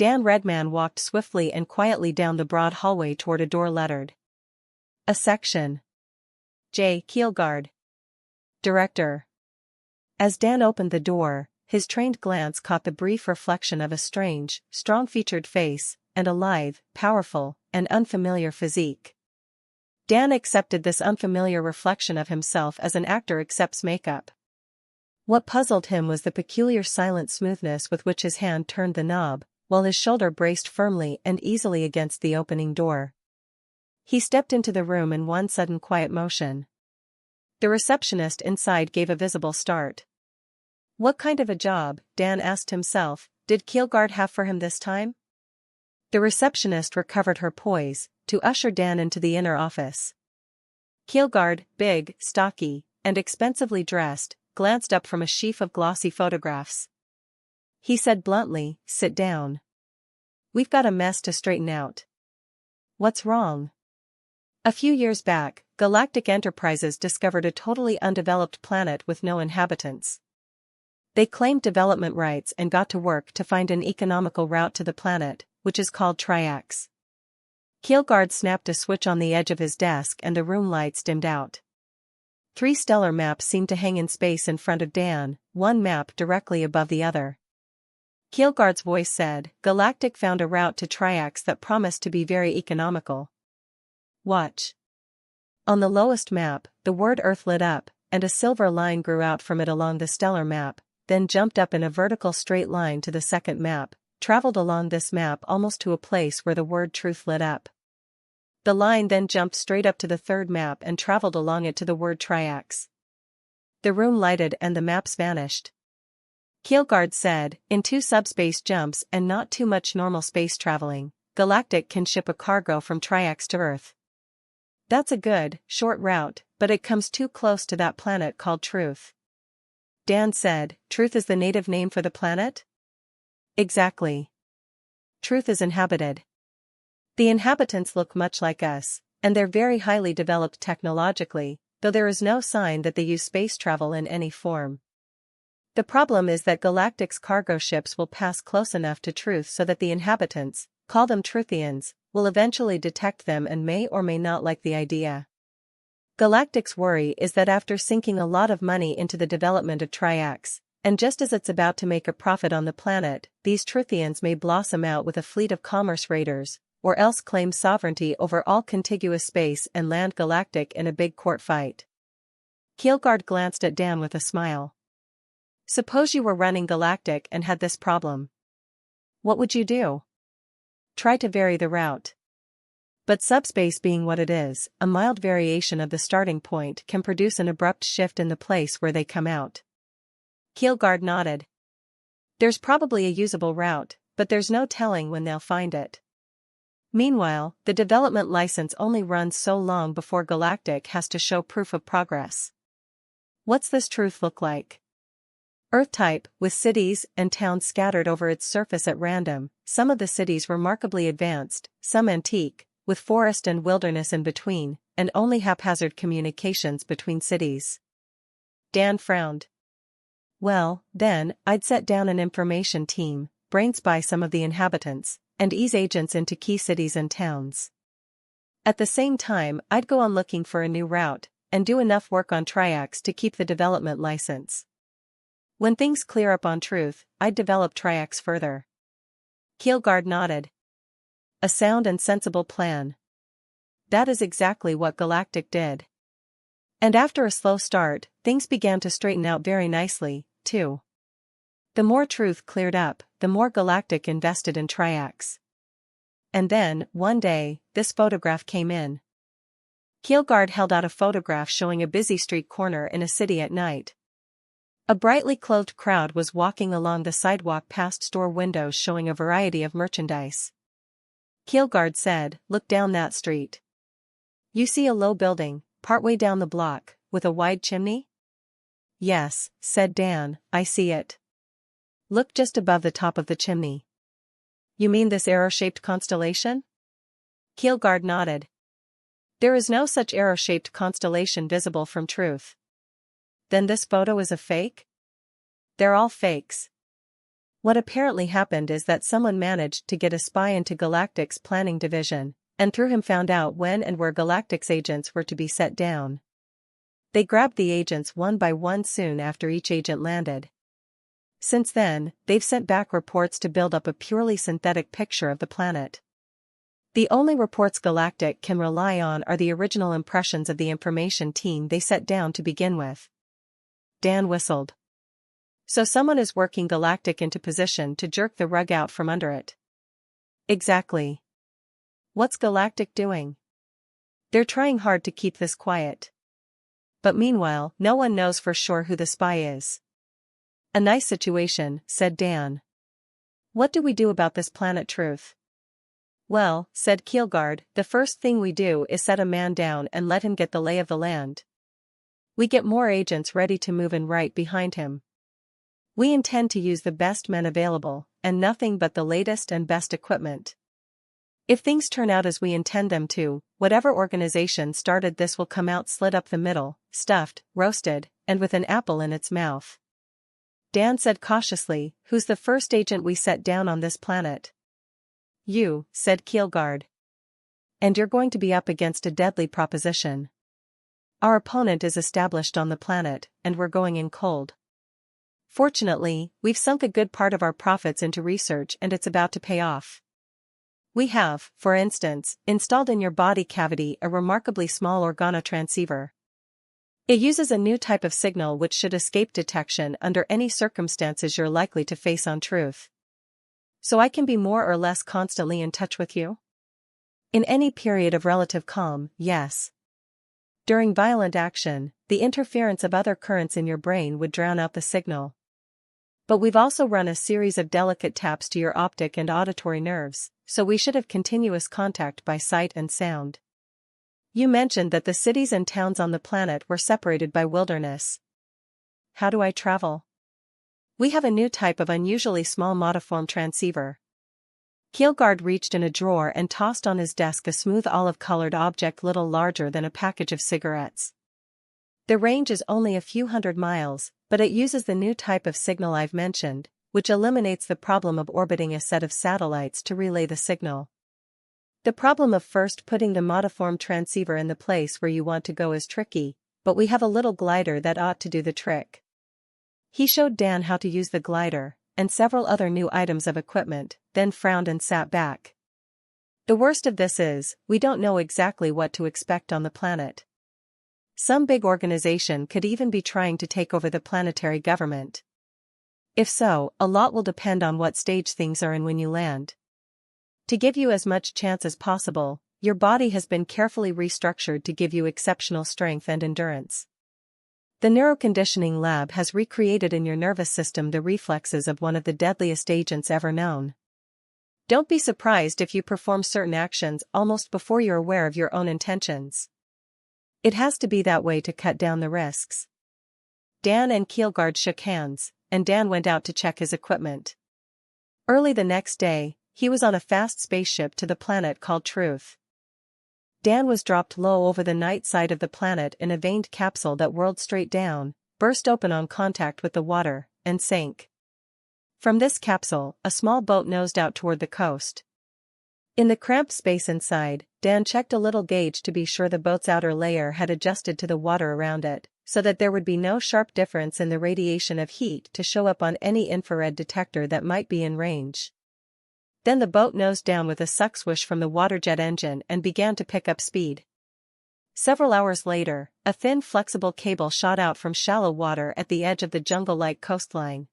Dan Redman walked swiftly and quietly down the broad hallway toward a door lettered. A section. J. Keelguard. Director. As Dan opened the door, his trained glance caught the brief reflection of a strange, strong-featured face, and a lithe, powerful, and unfamiliar physique. Dan accepted this unfamiliar reflection of himself as an actor accepts makeup. What puzzled him was the peculiar silent smoothness with which his hand turned the knob, while his shoulder braced firmly and easily against the opening door. He stepped into the room in one sudden quiet motion. The receptionist inside gave a visible start. What kind of a job, Dan asked himself, did Keelguard have for him this time? The receptionist recovered her poise, to usher Dan into the inner office. Keelguard, big, stocky, and expensively dressed, glanced up from a sheaf of glossy photographs. He said bluntly, "Sit down. We've got a mess to straighten out." "What's wrong?" A few years back, Galactic Enterprises discovered a totally undeveloped planet with no inhabitants. They claimed development rights and got to work to find an economical route to the planet, which is called Triax. Keelguard snapped a switch on the edge of his desk and the room lights dimmed out. 3 stellar maps seemed to hang in space in front of Dan, one map directly above the other. Keelguard's voice said, "Galactic found a route to Triax that promised to be very economical. Watch." On the lowest map, the word Earth lit up, and a silver line grew out from it along the stellar map, then jumped up in a vertical straight line to the second map, traveled along this map almost to a place where the word Truth lit up. The line then jumped straight up to the third map and traveled along it to the word Triax. The room lighted and the maps vanished. Keelguard said, "In 2 subspace jumps and not too much normal space traveling, Galactic can ship a cargo from Triax to Earth. That's a good, short route, but it comes too close to that planet called Truth." Dan said, "Truth is the native name for the planet?" "Exactly. Truth is inhabited. The inhabitants look much like us, and they're very highly developed technologically, though there is no sign that they use space travel in any form. The problem is that Galactic's cargo ships will pass close enough to Truth so that the inhabitants, call them Truthians, will eventually detect them and may or may not like the idea. Galactic's worry is that after sinking a lot of money into the development of Triax, and just as it's about to make a profit on the planet, these Truthians may blossom out with a fleet of commerce raiders, or else claim sovereignty over all contiguous space and land Galactic in a big court fight." Keelguard glanced at Dan with a smile. "Suppose you were running Galactic and had this problem. What would you do?" "Try to vary the route. But subspace being what it is, a mild variation of the starting point can produce an abrupt shift in the place where they come out." Keelguard nodded. "There's probably a usable route, but there's no telling when they'll find it. Meanwhile, the development license only runs so long before Galactic has to show proof of progress. What's this Truth look like?" "Earth-type, with cities and towns scattered over its surface at random, some of the cities remarkably advanced, some antique, with forest and wilderness in between, and only haphazard communications between cities." Dan frowned. "Well, then, I'd set down an information team, brain spy some of the inhabitants, and ease agents into key cities and towns. At the same time, I'd go on looking for a new route, and do enough work on Triax to keep the development license. When things clear up on Truth, I'd develop Triax further." Keelguard nodded. "A sound and sensible plan. That is exactly what Galactic did. And after a slow start, things began to straighten out very nicely, too. The more Truth cleared up, the more Galactic invested in Triax. And then, one day, this photograph came in." Keelguard held out a photograph showing a busy street corner in a city at night. A brightly clothed crowd was walking along the sidewalk past store windows showing a variety of merchandise. Keelguard said, "Look down that street. You see a low building, partway down the block, with a wide chimney?" "Yes," said Dan, "I see it. Look just above the top of the chimney." "You mean this arrow-shaped constellation?" Keelguard nodded. "There is no such arrow-shaped constellation visible from Truth." "Then this photo is a fake?" "They're all fakes. What apparently happened is that someone managed to get a spy into Galactic's planning division, and through him found out when and where Galactic's agents were to be set down. They grabbed the agents one by one soon after each agent landed. Since then, they've sent back reports to build up a purely synthetic picture of the planet. The only reports Galactic can rely on are the original impressions of the information team they set down to begin with. Dan whistled. So someone is working Galactic into position to jerk the rug out from under it. Exactly. What's Galactic doing? They're trying hard to keep this quiet. But meanwhile, no one knows for sure who the spy is. A nice situation, said Dan. What do we do about this planet truth? Well, said Keelguard, the first thing we do is set a man down and let him get the lay of the land. We get more agents ready to move in right behind him. We intend to use the best men available, and nothing but the latest and best equipment. If things turn out as we intend them to, whatever organization started this will come out slit up the middle, stuffed, roasted, and with an apple in its mouth. Dan said cautiously, who's the first agent we set down on this planet? You, said Keelguard. And you're going to be up against a deadly proposition. Our opponent is established on the planet, and we're going in cold. Fortunately, we've sunk a good part of our profits into research and it's about to pay off. We have, for instance, installed in your body cavity a remarkably small organotransceiver. It uses a new type of signal which should escape detection under any circumstances you're likely to face on truth. So I can be more or less constantly in touch with you? In any period of relative calm, yes. During violent action, the interference of other currents in your brain would drown out the signal. But we've also run a series of delicate taps to your optic and auditory nerves, so we should have continuous contact by sight and sound. You mentioned that the cities and towns on the planet were separated by wilderness. How do I travel? We have a new type of unusually small modiform transceiver. Keelguard reached in a drawer and tossed on his desk a smooth olive-colored object little larger than a package of cigarettes. The range is only a few hundred miles, but it uses the new type of signal I've mentioned, which eliminates the problem of orbiting a set of satellites to relay the signal. The problem of first putting the modiform transceiver in the place where you want to go is tricky, but we have a little glider that ought to do the trick. He showed Dan how to use the glider, and several other new items of equipment, then frowned and sat back. The worst of this is, we don't know exactly what to expect on the planet. Some big organization could even be trying to take over the planetary government. If so, a lot will depend on what stage things are in when you land. To give you as much chance as possible, your body has been carefully restructured to give you exceptional strength and endurance. The neuroconditioning lab has recreated in your nervous system the reflexes of one of the deadliest agents ever known. Don't be surprised if you perform certain actions almost before you're aware of your own intentions. It has to be that way to cut down the risks. Dan and Keelguard shook hands, and Dan went out to check his equipment. Early the next day, he was on a fast spaceship to the planet called Truth. Dan was dropped low over the night side of the planet in a veined capsule that whirled straight down, burst open on contact with the water, and sank. From this capsule, a small boat nosed out toward the coast. In the cramped space inside, Dan checked a little gauge to be sure the boat's outer layer had adjusted to the water around it, so that there would be no sharp difference in the radiation of heat to show up on any infrared detector that might be in range. Then the boat nosed down with a suck swish from the waterjet engine and began to pick up speed. Several hours later, a thin flexible cable shot out from shallow water at the edge of the jungle-like coastline.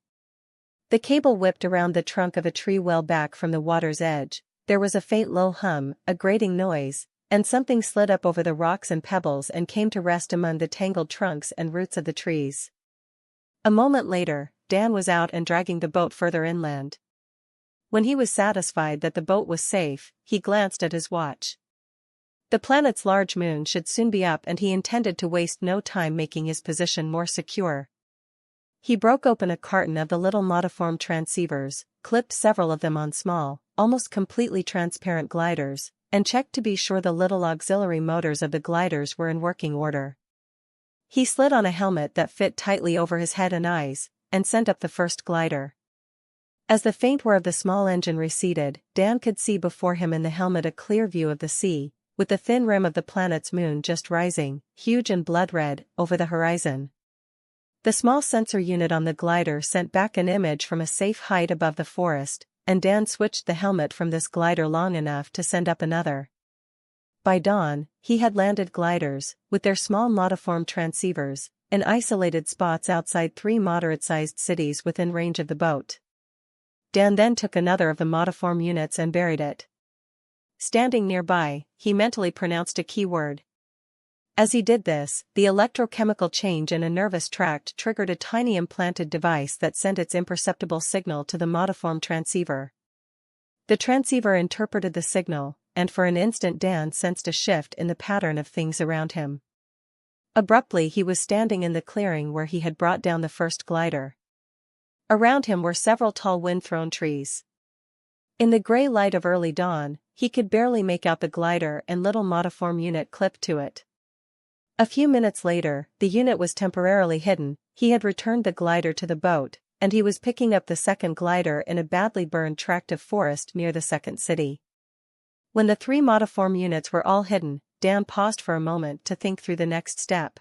The cable whipped around the trunk of a tree well back from the water's edge. There was a faint low hum, a grating noise, and something slid up over the rocks and pebbles and came to rest among the tangled trunks and roots of the trees. A moment later, Dan was out and dragging the boat further inland. When he was satisfied that the boat was safe, he glanced at his watch. The planet's large moon should soon be up and he intended to waste no time making his position more secure. He broke open a carton of the little modiform transceivers, clipped several of them on small, almost completely transparent gliders, and checked to be sure the little auxiliary motors of the gliders were in working order. He slid on a helmet that fit tightly over his head and eyes, and sent up the first glider. As the faint whir of the small engine receded, Dan could see before him in the helmet a clear view of the sea, with the thin rim of the planet's moon just rising, huge and blood-red, over the horizon. The small sensor unit on the glider sent back an image from a safe height above the forest, and Dan switched the helmet from this glider long enough to send up another. By dawn, he had landed gliders, with their small modiform transceivers, in isolated spots outside 3 moderate-sized cities within range of the boat. Dan then took another of the modiform units and buried it. Standing nearby, he mentally pronounced a keyword. As he did this, the electrochemical change in a nervous tract triggered a tiny implanted device that sent its imperceptible signal to the modiform transceiver. The transceiver interpreted the signal, and for an instant Dan sensed a shift in the pattern of things around him. Abruptly he was standing in the clearing where he had brought down the first glider. Around him were several tall wind-thrown trees. In the gray light of early dawn, he could barely make out the glider and little modiform unit clipped to it. A few minutes later, the unit was temporarily hidden. He had returned the glider to the boat, and he was picking up the second glider in a badly burned tract of forest near the second city. When the 3 modiform units were all hidden, Dan paused for a moment to think through the next step.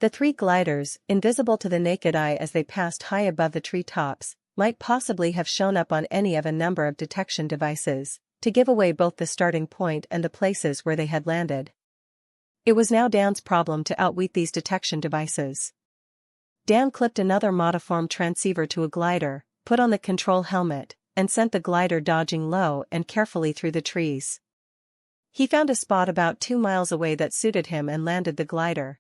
The 3 gliders, invisible to the naked eye as they passed high above the treetops, might possibly have shown up on any of a number of detection devices, to give away both the starting point and the places where they had landed. It was now Dan's problem to outwit these detection devices. Dan clipped another modiform transceiver to a glider, put on the control helmet, and sent the glider dodging low and carefully through the trees. He found a spot about 2 miles away that suited him and landed the glider.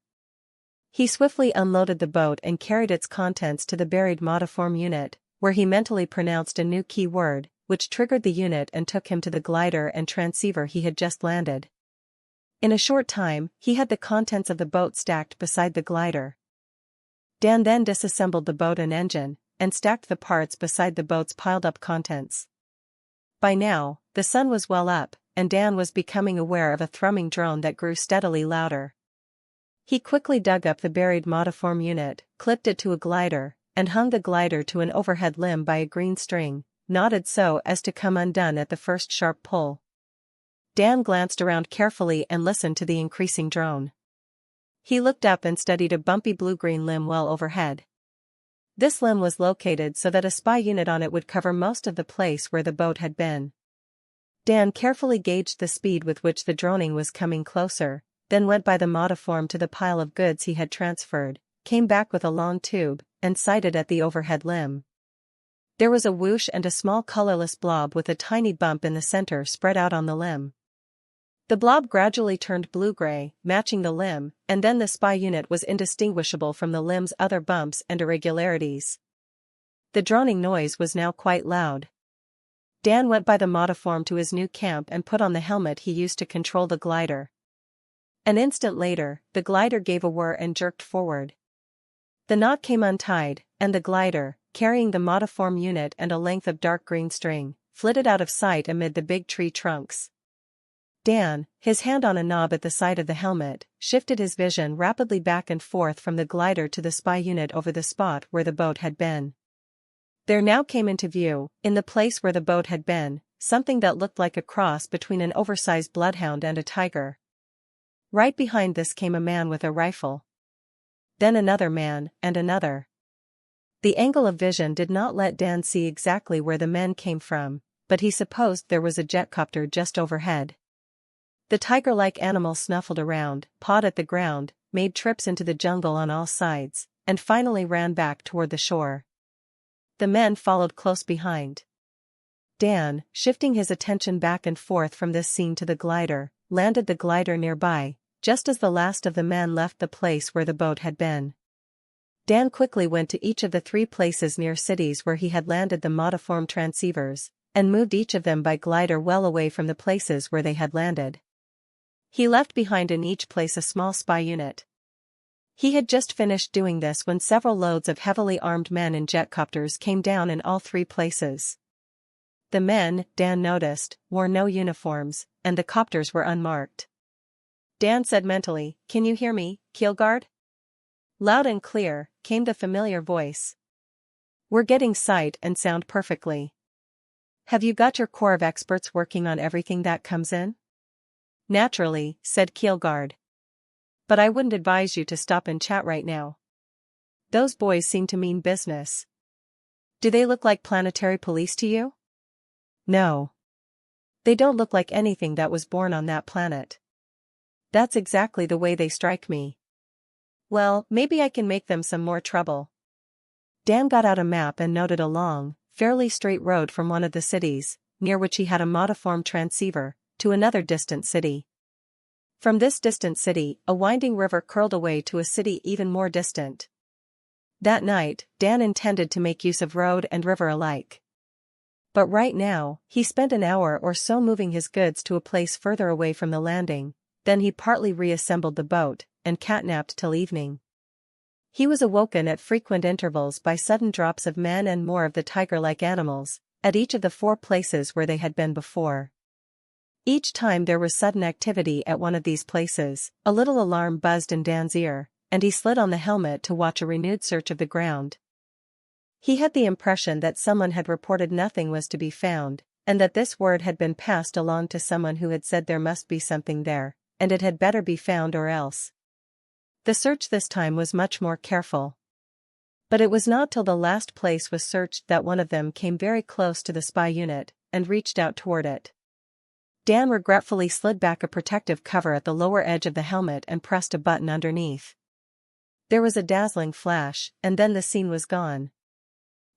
He swiftly unloaded the boat and carried its contents to the buried modiform unit, where he mentally pronounced a new key word, which triggered the unit and took him to the glider and transceiver he had just landed. In a short time, he had the contents of the boat stacked beside the glider. Dan then disassembled the boat and engine, and stacked the parts beside the boat's piled-up contents. By now, the sun was well up, and Dan was becoming aware of a thrumming drone that grew steadily louder. He quickly dug up the buried modiform unit, clipped it to a glider, and hung the glider to an overhead limb by a green string, knotted so as to come undone at the first sharp pull. Dan glanced around carefully and listened to the increasing drone. He looked up and studied a bumpy blue-green limb well overhead. This limb was located so that a spy unit on it would cover most of the place where the boat had been. Dan carefully gauged the speed with which the droning was coming closer, then went by the modiform to the pile of goods he had transferred, came back with a long tube, and sighted at the overhead limb. There was a whoosh and a small colorless blob with a tiny bump in the center spread out on the limb. The blob gradually turned blue-gray, matching the limb, and then the spy unit was indistinguishable from the limb's other bumps and irregularities. The droning noise was now quite loud. Dan went by the modiform to his new camp and put on the helmet he used to control the glider. An instant later, the glider gave a whir and jerked forward. The knot came untied, and the glider, carrying the modiform unit and a length of dark green string, flitted out of sight amid the big tree trunks. Dan, his hand on a knob at the side of the helmet, shifted his vision rapidly back and forth from the glider to the spy unit over the spot where the boat had been. There now came into view, in the place where the boat had been, something that looked like a cross between an oversized bloodhound and a tiger. Right behind this came a man with a rifle. Then another man, and another. The angle of vision did not let Dan see exactly where the men came from, but he supposed there was a jetcopter just overhead. The tiger-like animal snuffled around, pawed at the ground, made trips into the jungle on all sides, and finally ran back toward the shore. The men followed close behind. Dan, shifting his attention back and forth from this scene to the glider, landed the glider nearby, just as the last of the men left the place where the boat had been. Dan quickly went to each of the 3 places near cities where he had landed the modiform transceivers, and moved each of them by glider well away from the places where they had landed. He left behind in each place a small spy unit. He had just finished doing this when several loads of heavily armed men in jetcopters came down in all 3 places. The men, Dan noticed, wore no uniforms, and the copters were unmarked. Dan said mentally, "Can you hear me, Keelguard?" Loud and clear, came the familiar voice. We're getting sight and sound perfectly. Have you got your corps of experts working on everything that comes in? Naturally, said Keelguard. But I wouldn't advise you to stop and chat right now. Those boys seem to mean business. Do they look like planetary police to you? No. They don't look like anything that was born on that planet. That's exactly the way they strike me. Well, maybe I can make them some more trouble. Dan got out a map and noted a long, fairly straight road from one of the cities, near which he had a modiform transceiver, to another distant city. From this distant city, a winding river curled away to a city even more distant. That night, Dan intended to make use of road and river alike. But right now, he spent an hour or so moving his goods to a place further away from the landing, then he partly reassembled the boat, and catnapped till evening. He was awoken at frequent intervals by sudden drops of men and more of the tiger-like animals, at each of the 4 places where they had been before. Each time there was sudden activity at one of these places, a little alarm buzzed in Dan's ear, and he slid on the helmet to watch a renewed search of the ground. He had the impression that someone had reported nothing was to be found, and that this word had been passed along to someone who had said there must be something there, and it had better be found or else. The search this time was much more careful. But it was not till the last place was searched that one of them came very close to the spy unit, and reached out toward it. Dan regretfully slid back a protective cover at the lower edge of the helmet and pressed a button underneath. There was a dazzling flash, and then the scene was gone.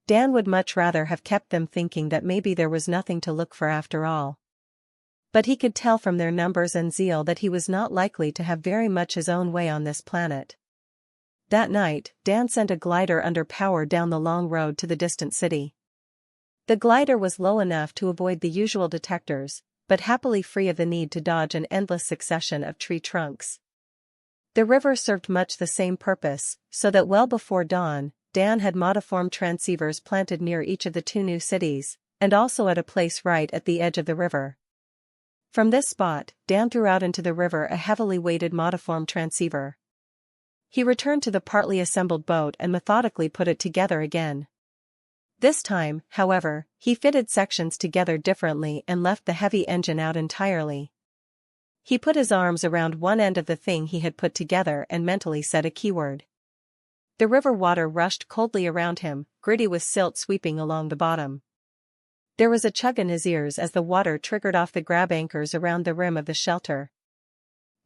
Dan would much rather have kept them thinking that maybe there was nothing to look for after all. But he could tell from their numbers and zeal that he was not likely to have very much his own way on this planet. That night, Dan sent a glider under power down the long road to the distant city. The glider was low enough to avoid the usual detectors, but happily free of the need to dodge an endless succession of tree trunks. The river served much the same purpose, so that well before dawn, Dan had modiform transceivers planted near each of the 2 new cities, and also at a place right at the edge of the river. From this spot, Dan threw out into the river a heavily weighted modiform transceiver. He returned to the partly assembled boat and methodically put it together again. This time, however, he fitted sections together differently and left the heavy engine out entirely. He put his arms around one end of the thing he had put together and mentally said a keyword. The river water rushed coldly around him, gritty with silt sweeping along the bottom. There was a chug in his ears as the water triggered off the grab anchors around the rim of the shelter.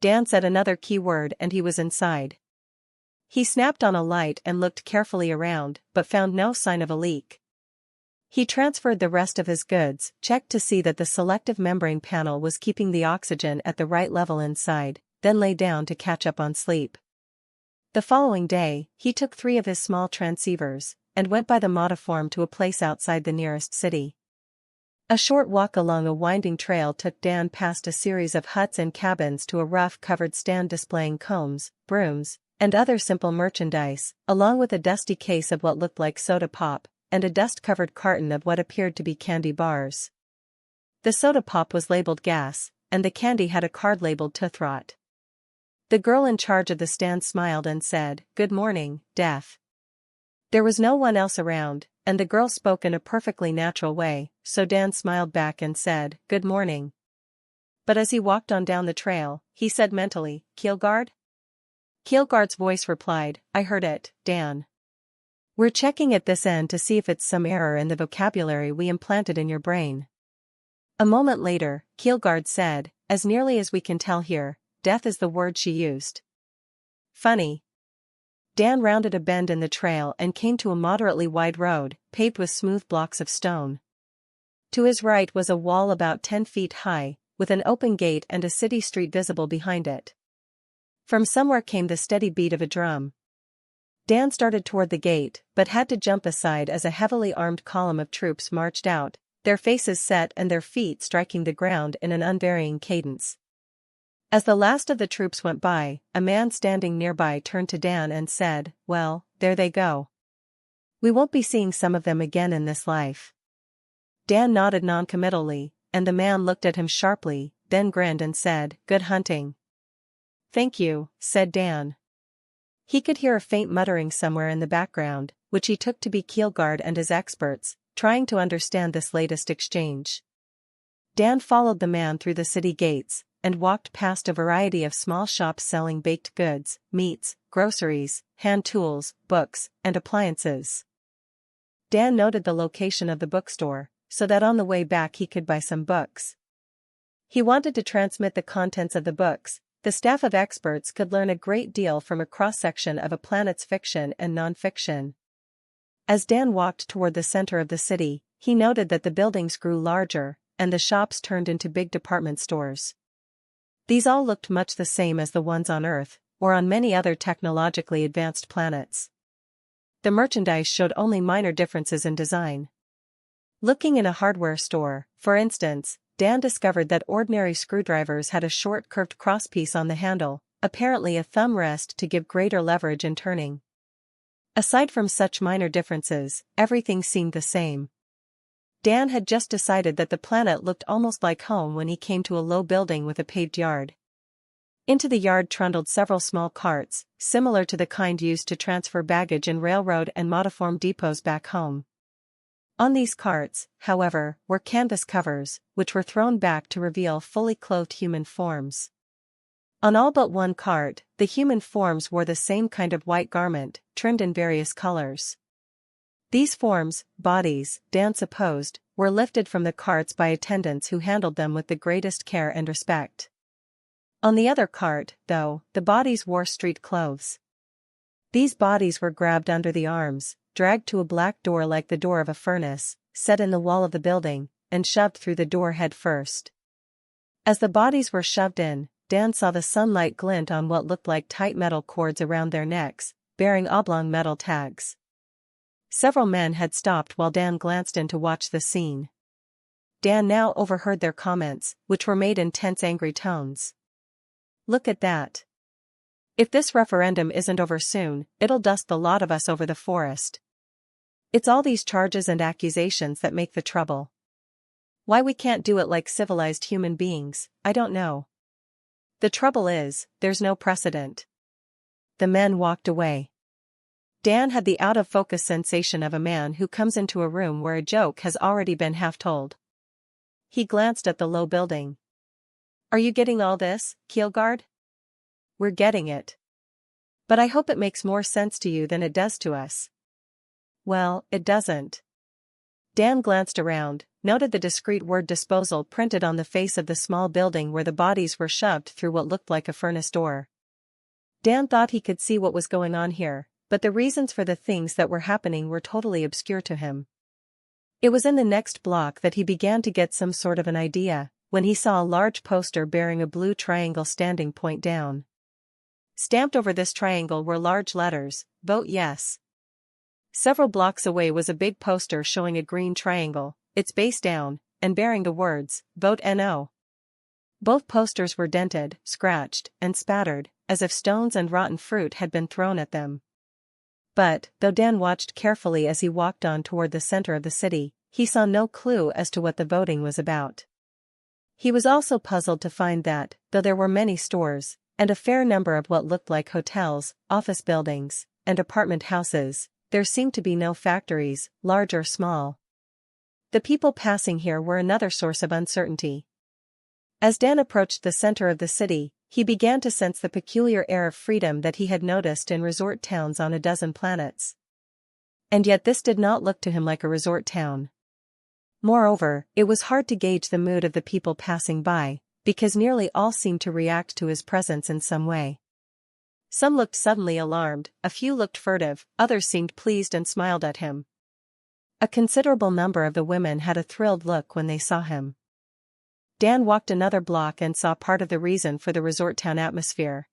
Dan said another keyword and he was inside. He snapped on a light and looked carefully around, but found no sign of a leak. He transferred the rest of his goods, checked to see that the selective membrane panel was keeping the oxygen at the right level inside, then lay down to catch up on sleep. The following day, he took 3 of his small transceivers, and went by the modiform to a place outside the nearest city. A short walk along a winding trail took Dan past a series of huts and cabins to a rough-covered stand displaying combs, brooms, and other simple merchandise, along with a dusty case of what looked like soda pop, and a dust-covered carton of what appeared to be candy bars. The soda pop was labeled gas, and the candy had a card labeled Toothrot. The girl in charge of the stand smiled and said, "Good morning, Death." There was no one else around, and the girl spoke in a perfectly natural way, so Dan smiled back and said, "Good morning." But as he walked on down the trail, he said mentally, "Keelguard?" Keelguard's voice replied, "I heard it, Dan. We're checking at this end to see if it's some error in the vocabulary we implanted in your brain." A moment later, Keelguard said, "As nearly as we can tell here, death is the word she used." Funny. Dan rounded a bend in the trail and came to a moderately wide road, paved with smooth blocks of stone. To his right was a wall about 10 feet high, with an open gate and a city street visible behind it. From somewhere came the steady beat of a drum. Dan started toward the gate, but had to jump aside as a heavily armed column of troops marched out, their faces set and their feet striking the ground in an unvarying cadence. As the last of the troops went by, a man standing nearby turned to Dan and said, "Well, there they go. We won't be seeing some of them again in this life." Dan nodded noncommittally, and the man looked at him sharply, then grinned and said, "Good hunting." "Thank you," said Dan. He could hear a faint muttering somewhere in the background, which he took to be Keelguard and his experts, trying to understand this latest exchange. Dan followed the man through the city gates, and walked past a variety of small shops selling baked goods, meats, groceries, hand tools, books, and appliances. Dan noted the location of the bookstore, so that on the way back he could buy some books. He wanted to transmit the contents of the books. The staff of experts could learn a great deal from a cross-section of a planet's fiction and non-fiction. As Dan walked toward the center of the city, he noted that the buildings grew larger, and the shops turned into big department stores. These all looked much the same as the ones on Earth, or on many other technologically advanced planets. The merchandise showed only minor differences in design. Looking in a hardware store, for instance, Dan discovered that ordinary screwdrivers had a short curved crosspiece on the handle, apparently a thumb rest to give greater leverage in turning. Aside from such minor differences, everything seemed the same. Dan had just decided that the planet looked almost like home when he came to a low building with a paved yard. Into the yard trundled several small carts, similar to the kind used to transfer baggage in railroad and motiform depots back home. On these carts, however, were canvas covers, which were thrown back to reveal fully clothed human forms. On all but one cart, the human forms wore the same kind of white garment, trimmed in various colors. These forms, bodies, Dan supposed, were lifted from the carts by attendants who handled them with the greatest care and respect. On the other cart, though, the bodies wore street clothes. These bodies were grabbed under the arms, dragged to a black door like the door of a furnace, set in the wall of the building, and shoved through the door head first. As the bodies were shoved in, Dan saw the sunlight glint on what looked like tight metal cords around their necks, bearing oblong metal tags. Several men had stopped while Dan glanced in to watch the scene. Dan now overheard their comments, which were made in tense, angry tones. "Look at that. If this referendum isn't over soon, it'll dust the lot of us over the forest. It's all these charges and accusations that make the trouble. Why we can't do it like civilized human beings, I don't know. The trouble is, there's no precedent." The men walked away. Dan had the out-of-focus sensation of a man who comes into a room where a joke has already been half told. He glanced at the low building. "Are you getting all this, Keelguard?" "We're getting it. But I hope it makes more sense to you than it does to us." "Well, it doesn't." Dan glanced around, noted the discreet word disposal printed on the face of the small building where the bodies were shoved through what looked like a furnace door. Dan thought he could see what was going on here, but the reasons for the things that were happening were totally obscure to him. It was in the next block that he began to get some sort of an idea, when he saw a large poster bearing a blue triangle standing point down. Stamped over this triangle were large letters, "Vote Yes." Several blocks away was a big poster showing a green triangle, its base down, and bearing the words, "Vote No." Both posters were dented, scratched, and spattered, as if stones and rotten fruit had been thrown at them. But, though Dan watched carefully as he walked on toward the center of the city, he saw no clue as to what the voting was about. He was also puzzled to find that, though there were many stores, and a fair number of what looked like hotels, office buildings, and apartment houses, there seemed to be no factories, large or small. The people passing here were another source of uncertainty. As Dan approached the center of the city, he began to sense the peculiar air of freedom that he had noticed in resort towns on a dozen planets. And yet this did not look to him like a resort town. Moreover, it was hard to gauge the mood of the people passing by, because nearly all seemed to react to his presence in some way. Some looked suddenly alarmed, a few looked furtive, others seemed pleased and smiled at him. A considerable number of the women had a thrilled look when they saw him. Dan walked another block and saw part of the reason for the resort town atmosphere.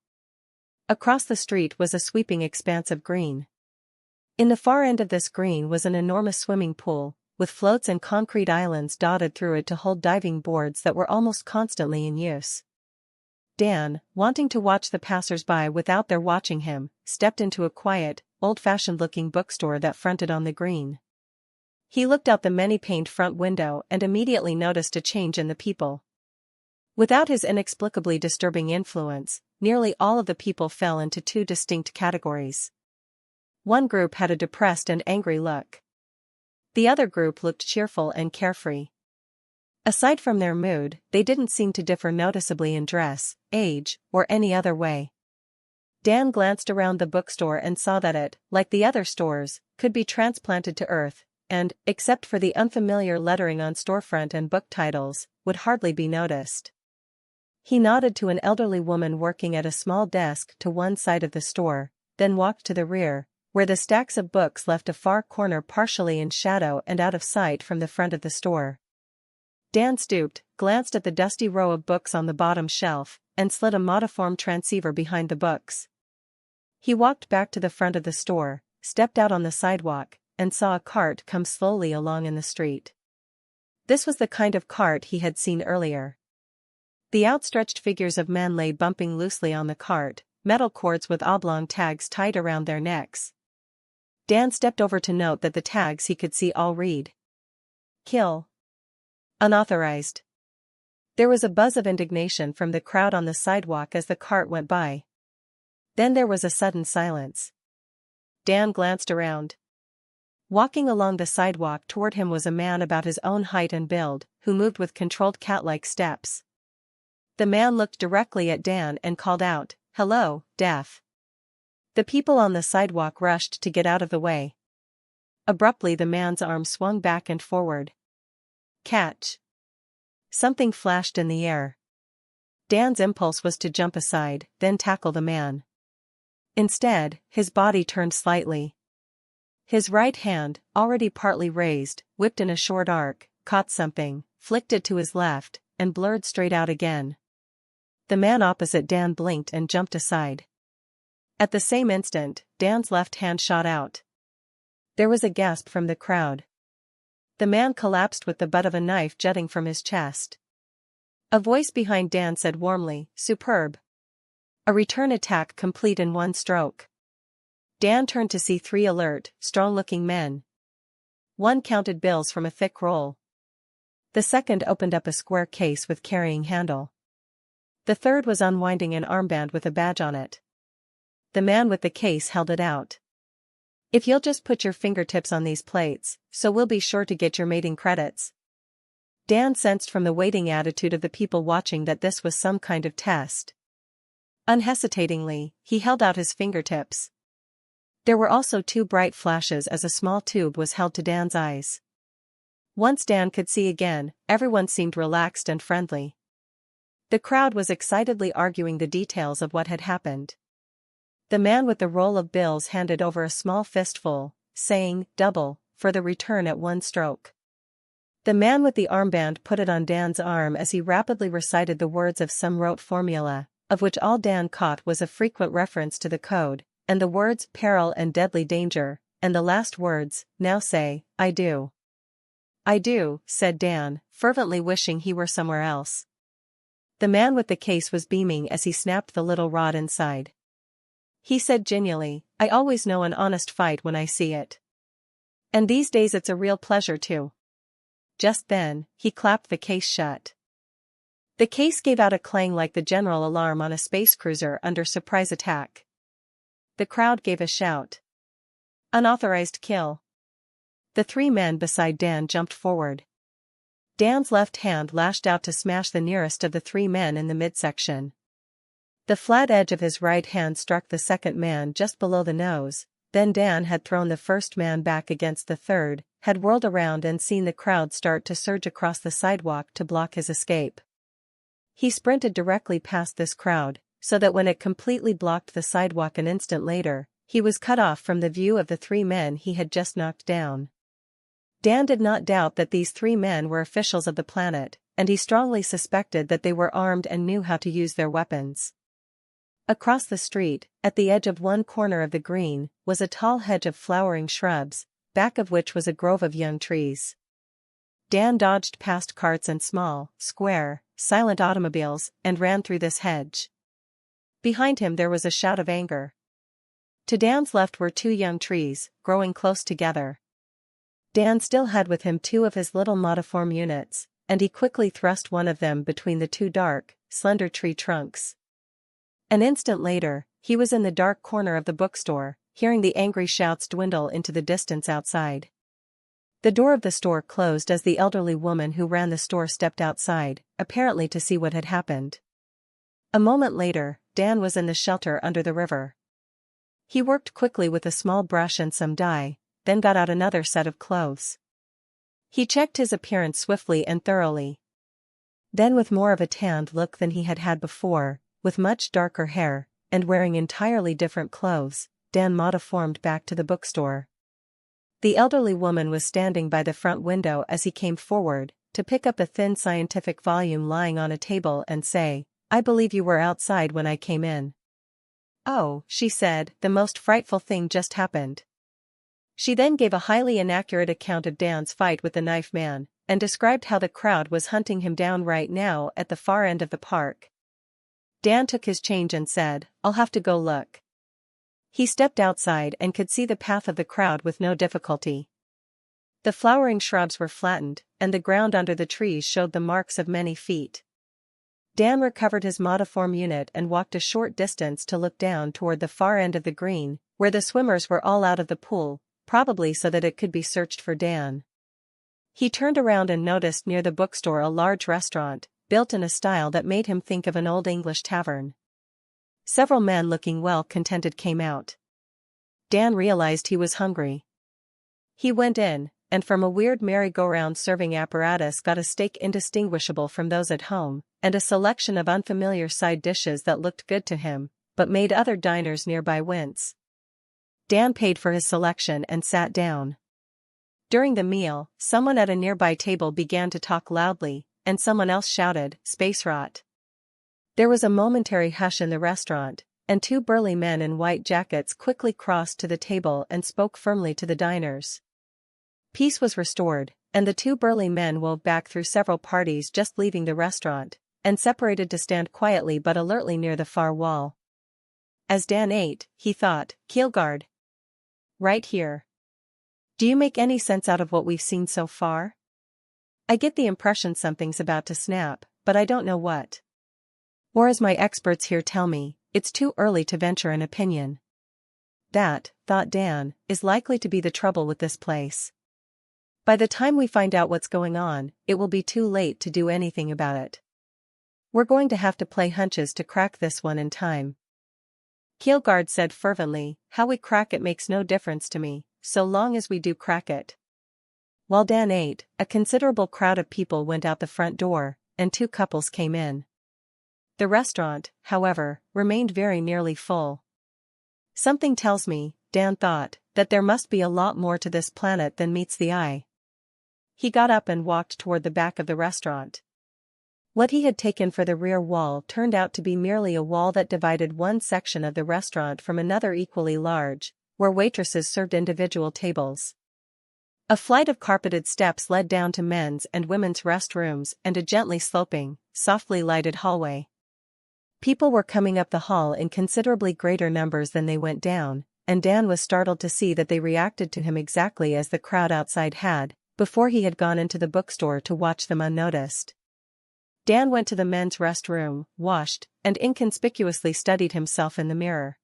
Across the street was a sweeping expanse of green. In the far end of this green was an enormous swimming pool, with floats and concrete islands dotted through it to hold diving boards that were almost constantly in use. Dan, wanting to watch the passers-by without their watching him, stepped into a quiet, old-fashioned-looking bookstore that fronted on the green. He looked out the many-paned front window and immediately noticed a change in the people. Without his inexplicably disturbing influence, nearly all of the people fell into two distinct categories. One group had a depressed and angry look. The other group looked cheerful and carefree. Aside from their mood, they didn't seem to differ noticeably in dress, age, or any other way. Dan glanced around the bookstore and saw that it, like the other stores, could be transplanted to Earth, and, except for the unfamiliar lettering on storefront and book titles, would hardly be noticed. He nodded to an elderly woman working at a small desk to one side of the store, then walked to the rear, where the stacks of books left a far corner partially in shadow and out of sight from the front of the store. Dan stooped, glanced at the dusty row of books on the bottom shelf, and slid a modiform transceiver behind the books. He walked back to the front of the store, stepped out on the sidewalk, and saw a cart come slowly along in the street. This was the kind of cart he had seen earlier. The outstretched figures of men lay bumping loosely on the cart, metal cords with oblong tags tied around their necks. Dan stepped over to note that the tags he could see all read: Kill. Unauthorized. There was a buzz of indignation from the crowd on the sidewalk as the cart went by. Then there was a sudden silence. Dan glanced around. Walking along the sidewalk toward him was a man about his own height and build, who moved with controlled cat-like steps. The man looked directly at Dan and called out, "Hello, Deaf." The people on the sidewalk rushed to get out of the way. Abruptly the man's arm swung back and forward. Catch. Something flashed in the air. Dan's impulse was to jump aside, then tackle the man. Instead, his body turned slightly. His right hand, already partly raised, whipped in a short arc, caught something, flicked it to his left, and blurred straight out again. The man opposite Dan blinked and jumped aside. At the same instant, Dan's left hand shot out. There was a gasp from the crowd. The man collapsed with the butt of a knife jutting from his chest. A voice behind Dan said warmly, "Superb. A return attack complete in one stroke." Dan turned to see three alert, strong-looking men. One counted bills from a thick roll. The second opened up a square case with carrying handle. The third was unwinding an armband with a badge on it. The man with the case held it out. "If you'll just put your fingertips on these plates, so we'll be sure to get your mating credits." Dan sensed from the waiting attitude of the people watching that this was some kind of test. Unhesitatingly, he held out his fingertips. There were also two bright flashes as a small tube was held to Dan's eyes. Once Dan could see again, everyone seemed relaxed and friendly. The crowd was excitedly arguing the details of what had happened. The man with the roll of bills handed over a small fistful, saying, "Double," for the return at one stroke. The man with the armband put it on Dan's arm as he rapidly recited the words of some rote formula, of which all Dan caught was a frequent reference to the code, and the words "peril" and "deadly danger," and the last words, "Now say, I do." "I do," said Dan, fervently wishing he were somewhere else. The man with the case was beaming as he snapped the little rod inside. He said genially, "I always know an honest fight when I see it. And these days it's a real pleasure too." Just then, he clapped the case shut. The case gave out a clang like the general alarm on a space cruiser under surprise attack. The crowd gave a shout. "Unauthorized kill." The three men beside Dan jumped forward. Dan's left hand lashed out to smash the nearest of the three men in the midsection. The flat edge of his right hand struck the second man just below the nose, then Dan had thrown the first man back against the third, had whirled around and seen the crowd start to surge across the sidewalk to block his escape. He sprinted directly past this crowd, so that when it completely blocked the sidewalk an instant later, he was cut off from the view of the three men he had just knocked down. Dan did not doubt that these three men were officials of the planet, and he strongly suspected that they were armed and knew how to use their weapons. Across the street, at the edge of one corner of the green, was a tall hedge of flowering shrubs, back of which was a grove of young trees. Dan dodged past carts and small, square, silent automobiles, and ran through this hedge. Behind him there was a shout of anger. To Dan's left were two young trees, growing close together. Dan still had with him two of his little modiform units, and he quickly thrust one of them between the two dark, slender tree trunks. An instant later, he was in the dark corner of the bookstore, hearing the angry shouts dwindle into the distance outside. The door of the store closed as the elderly woman who ran the store stepped outside, apparently to see what had happened. A moment later, Dan was in the shelter under the river. He worked quickly with a small brush and some dye, then got out another set of clothes. He checked his appearance swiftly and thoroughly. Then, with more of a tanned look than he had had before, with much darker hair, and wearing entirely different clothes, Dan modiformed back to the bookstore. The elderly woman was standing by the front window as he came forward, to pick up a thin scientific volume lying on a table and say, "I believe you were outside when I came in." "Oh," she said, "the most frightful thing just happened." She then gave a highly inaccurate account of Dan's fight with the knife man, and described how the crowd was hunting him down right now at the far end of the park. Dan took his change and said, "I'll have to go look." He stepped outside and could see the path of the crowd with no difficulty. The flowering shrubs were flattened, and the ground under the trees showed the marks of many feet. Dan recovered his modiform unit and walked a short distance to look down toward the far end of the green, where the swimmers were all out of the pool, probably so that it could be searched for Dan. He turned around and noticed near the bookstore a large restaurant, built in a style that made him think of an old English tavern. Several men looking well contented came out. Dan realized he was hungry. He went in, and from a weird merry-go-round serving apparatus got a steak indistinguishable from those at home, and a selection of unfamiliar side dishes that looked good to him, but made other diners nearby wince. Dan paid for his selection and sat down. During the meal, someone at a nearby table began to talk loudly, and someone else shouted, "Space rot." There was a momentary hush in the restaurant, and two burly men in white jackets quickly crossed to the table and spoke firmly to the diners. Peace was restored, and the two burly men wove back through several parties just leaving the restaurant, and separated to stand quietly but alertly near the far wall. As Dan ate, he thought, "Keelguard. Right here. Do you make any sense out of what we've seen so far? I get the impression something's about to snap, but I don't know what. Or as my experts here tell me, it's too early to venture an opinion." That, thought Dan, is likely to be the trouble with this place. By the time we find out what's going on, it will be too late to do anything about it. We're going to have to play hunches to crack this one in time. Keelguard said fervently, "How we crack it makes no difference to me, so long as we do crack it." While Dan ate, a considerable crowd of people went out the front door, and two couples came in. The restaurant, however, remained very nearly full. Something tells me, Dan thought, that there must be a lot more to this planet than meets the eye. He got up and walked toward the back of the restaurant. What he had taken for the rear wall turned out to be merely a wall that divided one section of the restaurant from another equally large, where waitresses served individual tables. A flight of carpeted steps led down to men's and women's restrooms and a gently sloping, softly lighted hallway. People were coming up the hall in considerably greater numbers than they went down, and Dan was startled to see that they reacted to him exactly as the crowd outside had, before he had gone into the bookstore to watch them unnoticed. Dan went to the men's restroom, washed, and inconspicuously studied himself in the mirror.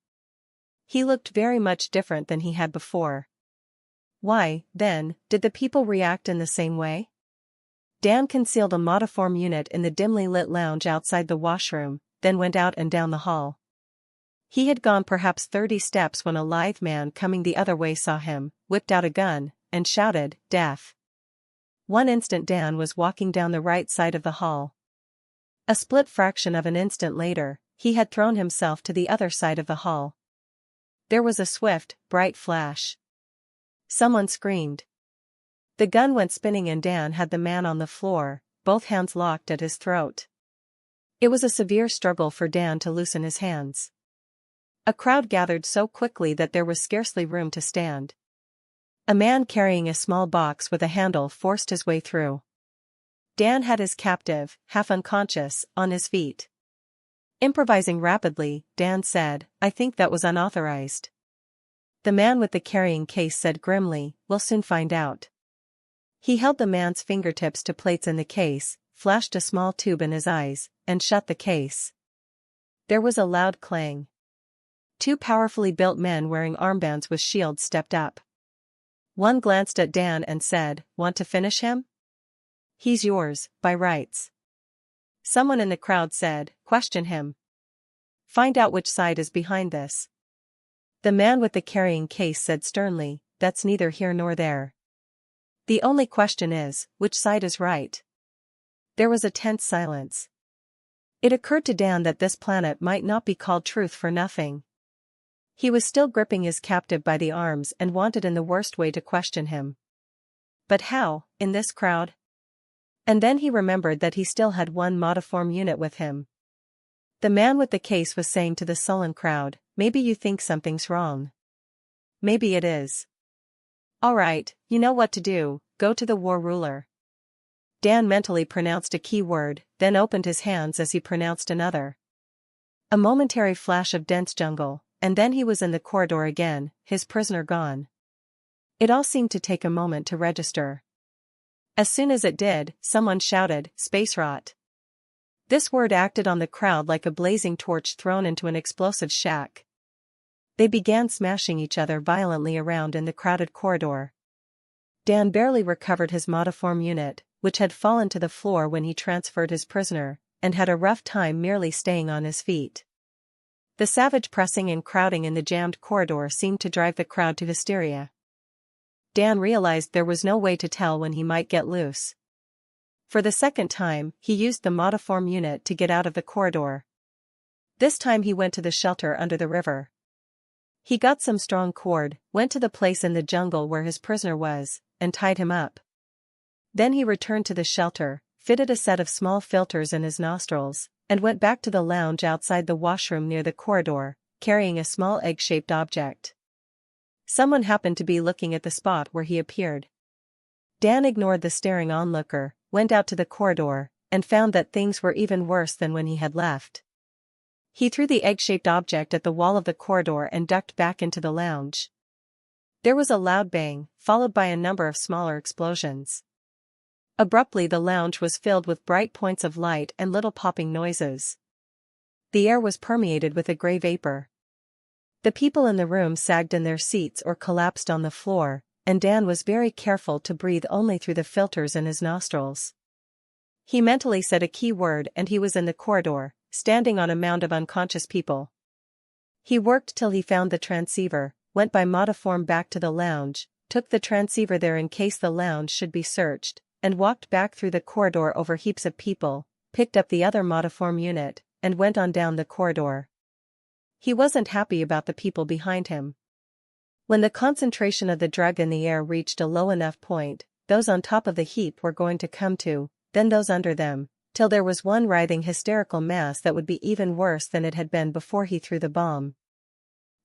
He looked very much different than he had before. Why, then, did the people react in the same way? Dan concealed a modiform unit in the dimly lit lounge outside the washroom, then went out and down the hall. He had gone perhaps 30 steps when a lithe man coming the other way saw him, whipped out a gun, and shouted, "Death!" One instant Dan was walking down the right side of the hall. A split fraction of an instant later, he had thrown himself to the other side of the hall. There was a swift, bright flash. Someone screamed. The gun went spinning and Dan had the man on the floor, both hands locked at his throat. It was a severe struggle for Dan to loosen his hands. A crowd gathered so quickly that there was scarcely room to stand. A man carrying a small box with a handle forced his way through. Dan had his captive, half unconscious, on his feet. Improvising rapidly, Dan said, "I think that was unauthorized." The man with the carrying case said grimly, "We'll soon find out." He held the man's fingertips to plates in the case, flashed a small tube in his eyes, and shut the case. There was a loud clang. Two powerfully built men wearing armbands with shields stepped up. One glanced at Dan and said, "Want to finish him? He's yours, by rights." Someone in the crowd said, "Question him. Find out which side is behind this." The man with the carrying case said sternly, "That's neither here nor there. The only question is, which side is right?" There was a tense silence. It occurred to Dan that this planet might not be called Truth for nothing. He was still gripping his captive by the arms and wanted in the worst way to question him. But how, in this crowd? And then he remembered that he still had one modiform unit with him. The man with the case was saying to the sullen crowd, "Maybe you think something's wrong. Maybe it is. All right, you know what to do, go to the war ruler." Dan mentally pronounced a key word, then opened his hands as he pronounced another. A momentary flash of dense jungle, and then he was in the corridor again, his prisoner gone. It all seemed to take a moment to register. As soon as it did, someone shouted, "Space rot." This word acted on the crowd like a blazing torch thrown into an explosive shack. They began smashing each other violently around in the crowded corridor. Dan barely recovered his modiform unit, which had fallen to the floor when he transferred his prisoner, and had a rough time merely staying on his feet. The savage pressing and crowding in the jammed corridor seemed to drive the crowd to hysteria. Dan realized there was no way to tell when he might get loose. For the second time, he used the modiform unit to get out of the corridor. This time he went to the shelter under the river. He got some strong cord, went to the place in the jungle where his prisoner was, and tied him up. Then he returned to the shelter, fitted a set of small filters in his nostrils, and went back to the lounge outside the washroom near the corridor, carrying a small egg-shaped object. Someone happened to be looking at the spot where he appeared. Dan ignored the staring onlooker, went out to the corridor, and found that things were even worse than when he had left. He threw the egg-shaped object at the wall of the corridor and ducked back into the lounge. There was a loud bang, followed by a number of smaller explosions. Abruptly the lounge was filled with bright points of light and little popping noises. The air was permeated with a gray vapor. The people in the room sagged in their seats or collapsed on the floor, and Dan was very careful to breathe only through the filters in his nostrils. He mentally said a key word and he was in the corridor, standing on a mound of unconscious people. He worked till he found the transceiver, went by modiform back to the lounge, took the transceiver there in case the lounge should be searched, and walked back through the corridor over heaps of people, picked up the other modiform unit, and went on down the corridor. He wasn't happy about the people behind him. When the concentration of the drug in the air reached a low enough point, those on top of the heap were going to come to, then those under them, till there was one writhing hysterical mass that would be even worse than it had been before he threw the bomb.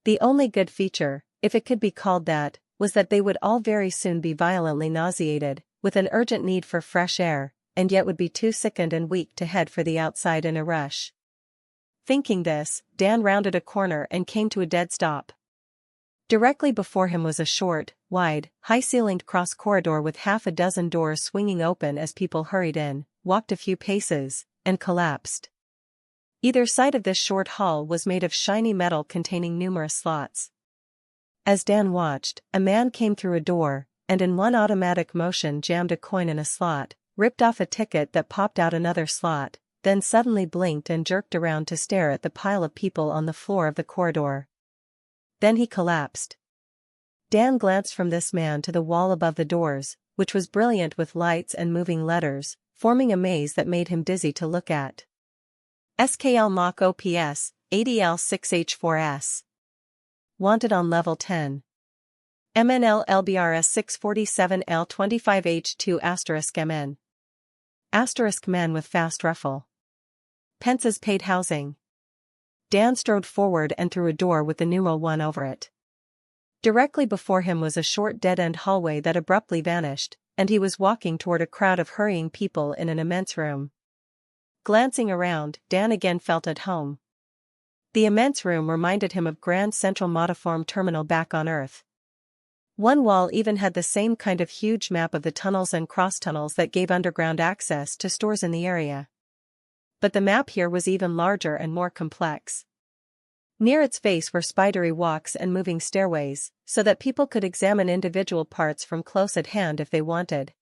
The only good feature, if it could be called that, was that they would all very soon be violently nauseated, with an urgent need for fresh air, and yet would be too sickened and weak to head for the outside in a rush. Thinking this, Dan rounded a corner and came to a dead stop. Directly before him was a short, wide, high-ceilinged cross corridor with half a dozen doors swinging open as people hurried in, walked a few paces, and collapsed. Either side of this short hall was made of shiny metal containing numerous slots. As Dan watched, a man came through a door, and in one automatic motion jammed a coin in a slot, ripped off a ticket that popped out another slot, then suddenly blinked and jerked around to stare at the pile of people on the floor of the corridor. Then he collapsed. Dan glanced from this man to the wall above the doors, which was brilliant with lights and moving letters, forming a maze that made him dizzy to look at. SKL Mach OPS, ADL 6H4S. Wanted on level 10. MNL LBRS 647L 25H2 MN. Men with fast ruffle. Pence's paid housing. Dan strode forward and through a door with the numeral 1 over it. Directly before him was a short dead-end hallway that abruptly vanished, and he was walking toward a crowd of hurrying people in an immense room. Glancing around, Dan again felt at home. The immense room reminded him of Grand Central Modiform Terminal back on Earth. One wall even had the same kind of huge map of the tunnels and cross-tunnels that gave underground access to stores in the area. But the map here was even larger and more complex. Near its face were spidery walks and moving stairways, so that people could examine individual parts from close at hand if they wanted.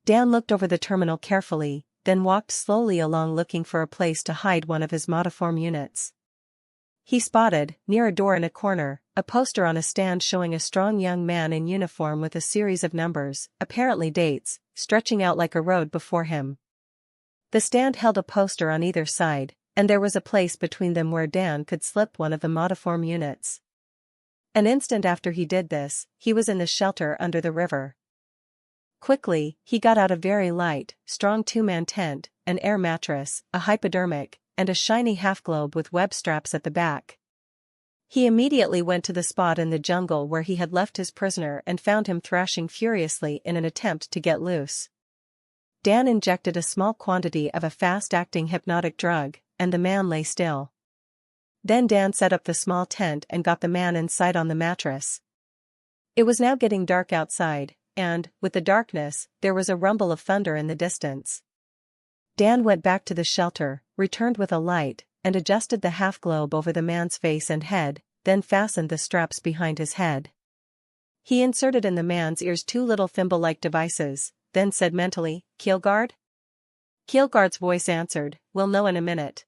Dan looked over the terminal carefully, then walked slowly along looking for a place to hide one of his modiform units. He spotted, near a door in a corner, a poster on a stand showing a strong young man in uniform with a series of numbers, apparently dates, stretching out like a road before him. The stand held a poster on either side, and there was a place between them where Dan could slip one of the modiform units. An instant after he did this, he was in the shelter under the river. Quickly, he got out a very light, strong two-man tent, an air mattress, a hypodermic, and a shiny half-globe with web straps at the back. He immediately went to the spot in the jungle where he had left his prisoner and found him thrashing furiously in an attempt to get loose. Dan injected a small quantity of a fast-acting hypnotic drug, and the man lay still. Then Dan set up the small tent and got the man inside on the mattress. It was now getting dark outside, and, with the darkness, there was a rumble of thunder in the distance. Dan went back to the shelter, returned with a light, and adjusted the half-globe over the man's face and head, then fastened the straps behind his head. He inserted in the man's ears two little thimble-like devices, then said mentally, "Keelguard?" Keelguard's voice answered, "We'll know in a minute."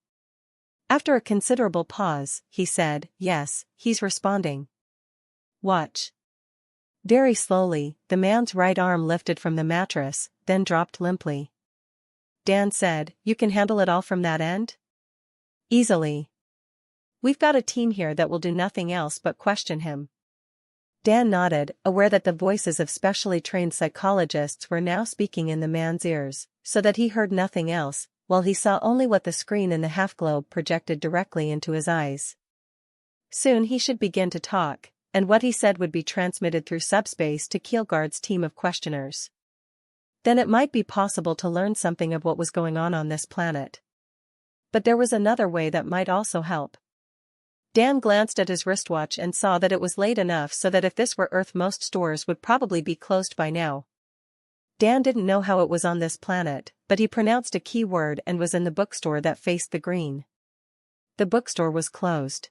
After a considerable pause, he said, "Yes, he's responding. Watch." Very slowly, the man's right arm lifted from the mattress, then dropped limply. Dan said, "You can handle it all from that end?" "Easily. We've got a team here that will do nothing else but question him." Dan nodded, aware that the voices of specially trained psychologists were now speaking in the man's ears, so that he heard nothing else, while he saw only what the screen in the half-globe projected directly into his eyes. Soon he should begin to talk, and what he said would be transmitted through subspace to Keelguard's team of questioners. Then it might be possible to learn something of what was going on this planet. But there was another way that might also help. Dan glanced at his wristwatch and saw that it was late enough so that if this were Earth most stores would probably be closed by now. Dan didn't know how it was on this planet, but he pronounced a key word and was in the bookstore that faced the green. The bookstore was closed.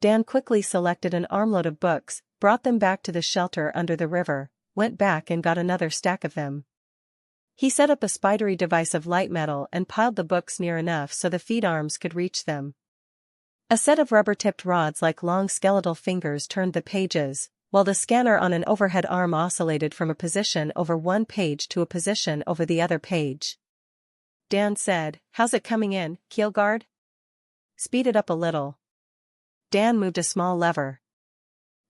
Dan quickly selected an armload of books, brought them back to the shelter under the river, went back and got another stack of them. He set up a spidery device of light metal and piled the books near enough so the feed arms could reach them. A set of rubber-tipped rods like long skeletal fingers turned the pages, while the scanner on an overhead arm oscillated from a position over one page to a position over the other page. Dan said, "How's it coming in, Keelguard?" "Speed it up a little." Dan moved a small lever.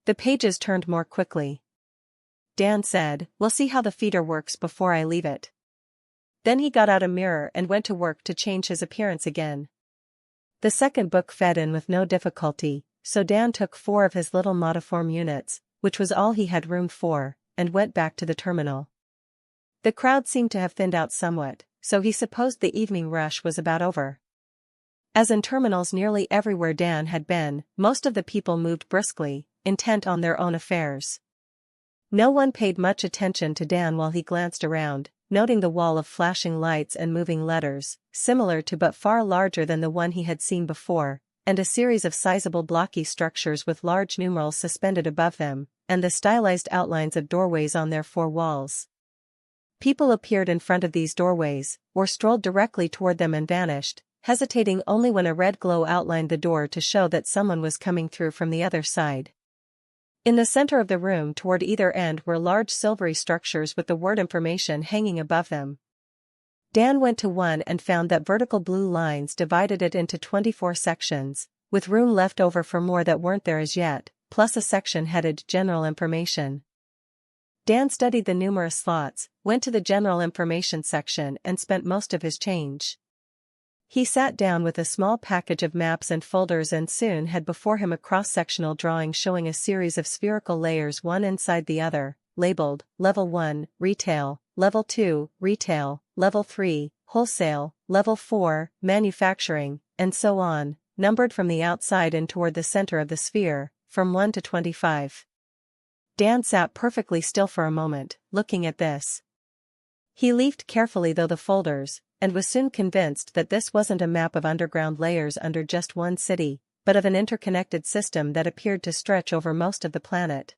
The pages turned more quickly. Dan said, "We'll see how the feeder works before I leave it." Then he got out a mirror and went to work to change his appearance again. The second book fed in with no difficulty, so Dan took 4 of his little modiform units, which was all he had room for, and went back to the terminal. The crowd seemed to have thinned out somewhat, so he supposed the evening rush was about over. As in terminals nearly everywhere Dan had been, most of the people moved briskly, intent on their own affairs. No one paid much attention to Dan while he glanced around, noting the wall of flashing lights and moving letters, similar to but far larger than the one he had seen before, and a series of sizable blocky structures with large numerals suspended above them, and the stylized outlines of doorways on their 4 walls. People appeared in front of these doorways, or strolled directly toward them and vanished, hesitating only when a red glow outlined the door to show that someone was coming through from the other side. In the center of the room toward either end were large silvery structures with the word information hanging above them. Dan went to one and found that vertical blue lines divided it into 24 sections, with room left over for more that weren't there as yet, plus a section headed General Information. Dan studied the numerous slots, went to the General Information section and spent most of his change. He sat down with a small package of maps and folders and soon had before him a cross-sectional drawing showing a series of spherical layers one inside the other, labeled, Level 1, Retail, Level 2, Retail, Level 3, Wholesale, Level 4, Manufacturing, and so on, numbered from the outside and toward the center of the sphere, from 1 to 25. Dan sat perfectly still for a moment, looking at this. He leafed carefully through the folders, and was soon convinced that this wasn't a map of underground layers under just one city, but of an interconnected system that appeared to stretch over most of the planet.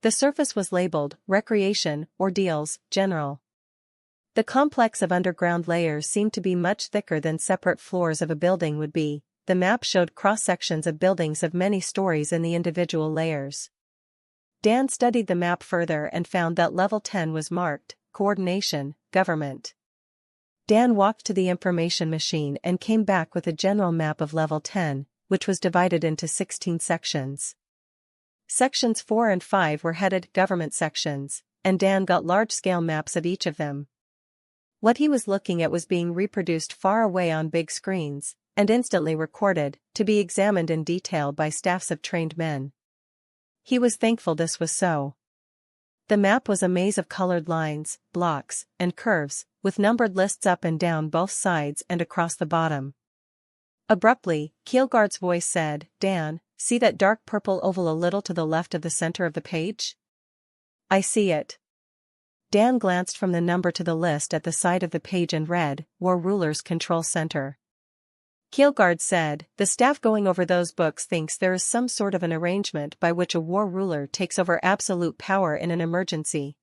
The surface was labeled, Recreation, Ordeals, General. The complex of underground layers seemed to be much thicker than separate floors of a building would be. The map showed cross-sections of buildings of many stories in the individual layers. Dan studied the map further and found that level 10 was marked, Coordination, Government. Dan walked to the information machine and came back with a general map of level 10, which was divided into 16 sections. Sections 4 and 5 were headed Government sections, and Dan got large-scale maps of each of them. What he was looking at was being reproduced far away on big screens, and instantly recorded, to be examined in detail by staffs of trained men. He was thankful this was so. The map was a maze of colored lines, blocks, and curves, with numbered lists up and down both sides and across the bottom. Abruptly, Keelguard's voice said, "Dan, see that dark purple oval a little to the left of the center of the page?" "I see it." Dan glanced from the number to the list at the side of the page and read, War Rulers Control Center. Keelguard said, "The staff going over those books thinks there is some sort of an arrangement by which a war ruler takes over absolute power in an emergency.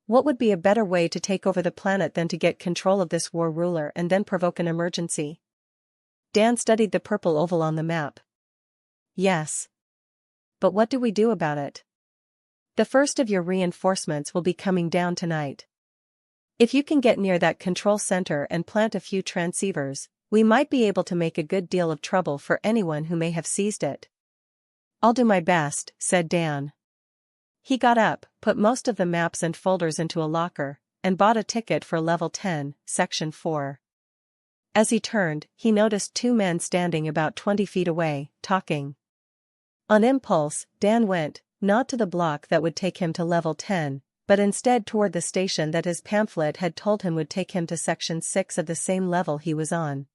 What would be a better way to take over the planet than to get control of this war ruler and then provoke an emergency?" Dan studied the purple oval on the map. "Yes. But what do we do about it? The first of your reinforcements will be coming down tonight. If you can get near that control center and plant a few transceivers, we might be able to make a good deal of trouble for anyone who may have seized it." "I'll do my best," said Dan. He got up, put most of the maps and folders into a locker, and bought a ticket for level 10, section 4. As he turned, he noticed two men standing about 20 feet away, talking. On impulse, Dan went, not to the block that would take him to level 10, but instead toward the station that his pamphlet had told him would take him to section 6 of the same level he was on.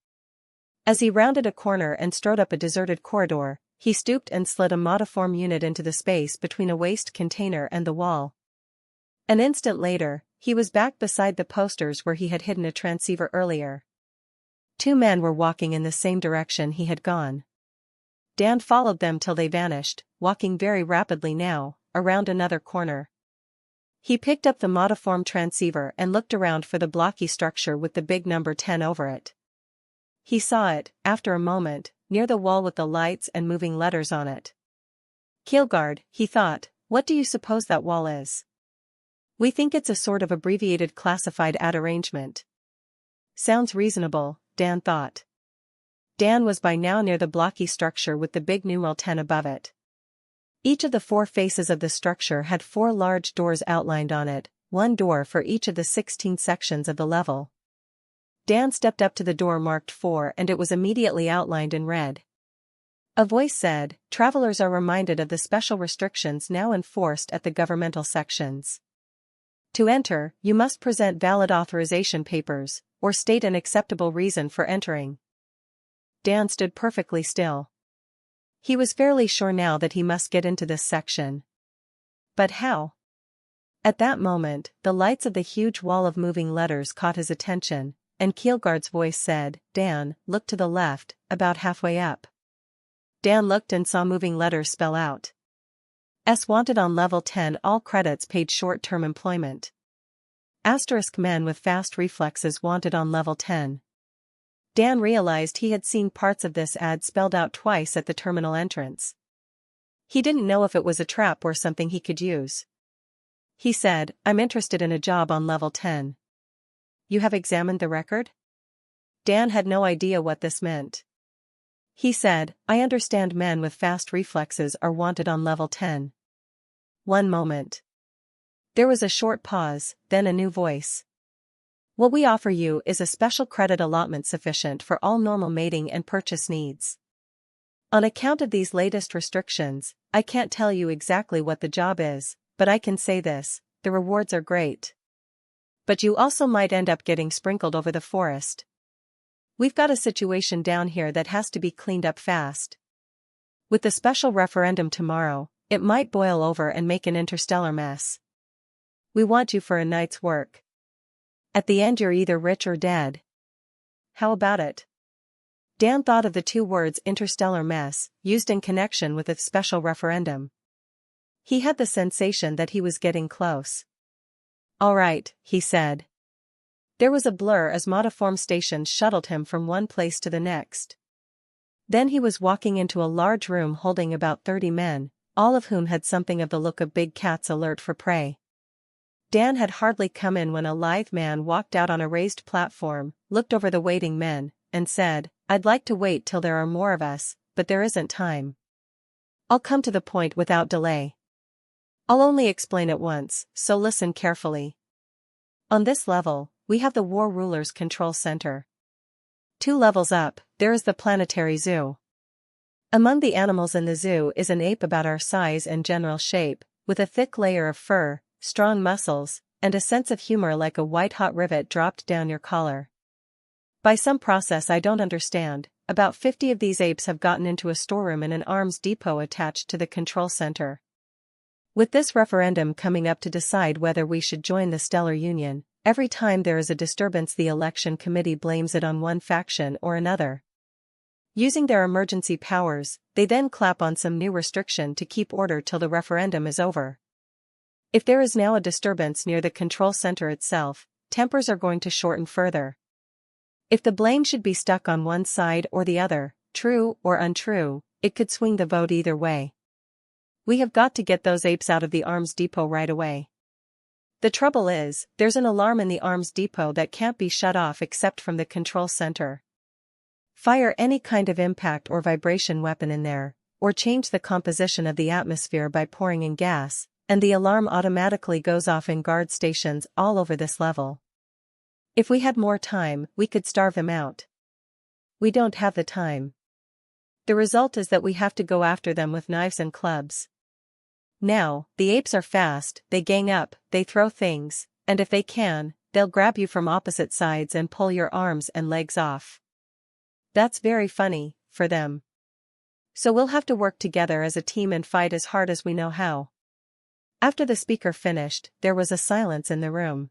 As he rounded a corner and strode up a deserted corridor, he stooped and slid a modiform unit into the space between a waste container and the wall. An instant later, he was back beside the posters where he had hidden a transceiver earlier. Two men were walking in the same direction he had gone. Dan followed them till they vanished, walking very rapidly now, around another corner. He picked up the modiform transceiver and looked around for the blocky structure with the big number 10 over it. He saw it, after a moment, near the wall with the lights and moving letters on it. "Keelguard," he thought, "what do you suppose that wall is?" "We think it's a sort of abbreviated classified ad arrangement." Sounds reasonable, Dan thought. Dan was by now near the blocky structure with the big numeral 10 above it. Each of the four faces of the structure had four large doors outlined on it, one door for each of the 16 sections of the level. Dan stepped up to the door marked 4 and it was immediately outlined in red. A voice said, "Travelers are reminded of the special restrictions now enforced at the governmental sections. To enter, you must present valid authorization papers, or state an acceptable reason for entering." Dan stood perfectly still. He was fairly sure now that he must get into this section. But how? At that moment, the lights of the huge wall of moving letters caught his attention, and Keelguard's voice said, "Dan, look to the left, about halfway up." Dan looked and saw moving letters spell out. "S wanted on level 10, all credits paid, short-term employment. Asterisk men with fast reflexes wanted on level 10. Dan realized he had seen parts of this ad spelled out twice at the terminal entrance. He didn't know if it was a trap or something he could use. He said, "I'm interested in a job on level 10. You have examined the record?" Dan had no idea what this meant. He said, "I understand men with fast reflexes are wanted on level 10. One moment." There was a short pause, then a new voice. "What we offer you is a special credit allotment sufficient for all normal mating and purchase needs. On account of these latest restrictions, I can't tell you exactly what the job is, but I can say this, the rewards are great. But you also might end up getting sprinkled over the forest. We've got a situation down here that has to be cleaned up fast. With the special referendum tomorrow, it might boil over and make an interstellar mess. We want you for a night's work." At the end you're either rich or dead. How about it? Dan thought of the two words interstellar mess, used in connection with a special referendum. He had the sensation that he was getting close. All right, he said. There was a blur as modiform stations shuttled him from one place to the next. Then he was walking into a large room holding about 30 men, all of whom had something of the look of big cats alert for prey. Dan had hardly come in when a lithe man walked out on a raised platform, looked over the waiting men, and said, "I'd like to wait till there are more of us, but there isn't time. I'll come to the point without delay. I'll only explain it once, so listen carefully. On this level, we have the War Rulers Control Center. 2 levels up, there is the planetary zoo. Among the animals in the zoo is an ape about our size and general shape, with a thick layer of fur, strong muscles, and a sense of humor like a white-hot rivet dropped down your collar. By some process I don't understand, about 50 of these apes have gotten into a storeroom in an arms depot attached to the control center. With this referendum coming up to decide whether we should join the Stellar Union, every time there is a disturbance the election committee blames it on one faction or another. Using their emergency powers, they then clap on some new restriction to keep order till the referendum is over. If there is now a disturbance near the control center itself, tempers are going to shorten further. If the blame should be stuck on one side or the other, true or untrue, it could swing the vote either way. We have got to get those apes out of the arms depot right away. The trouble is, there's an alarm in the arms depot that can't be shut off except from the control center. Fire any kind of impact or vibration weapon in there, or change the composition of the atmosphere by pouring in gas, and the alarm automatically goes off in guard stations all over this level. If we had more time, we could starve them out. We don't have the time. The result is that we have to go after them with knives and clubs. Now, the apes are fast, they gang up, they throw things, and if they can, they'll grab you from opposite sides and pull your arms and legs off. That's very funny, for them. So we'll have to work together as a team and fight as hard as we know how. After the speaker finished, there was a silence in the room.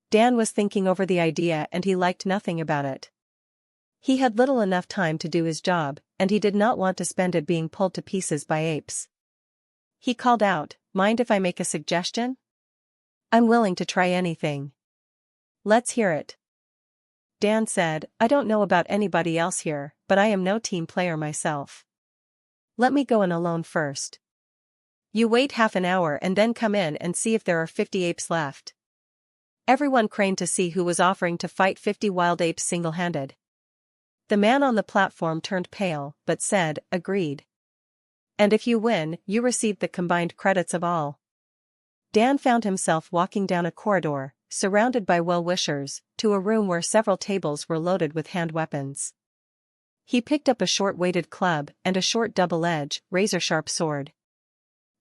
Dan was thinking over the idea and he liked nothing about it. He had little enough time to do his job, and he did not want to spend it being pulled to pieces by apes. He called out, "Mind if I make a suggestion? I'm willing to try anything." "Let's hear it." Dan said, "I don't know about anybody else here, but I am no team player myself. Let me go in alone first. You wait half an hour and then come in and see if there are 50 apes left." Everyone craned to see who was offering to fight 50 wild apes single-handed. The man on the platform turned pale, but said, "Agreed. And if you win, you receive the combined credits of all." Dan found himself walking down a corridor, surrounded by well-wishers, to a room where several tables were loaded with hand weapons. He picked up a short-weighted club and a short double-edged, razor-sharp sword.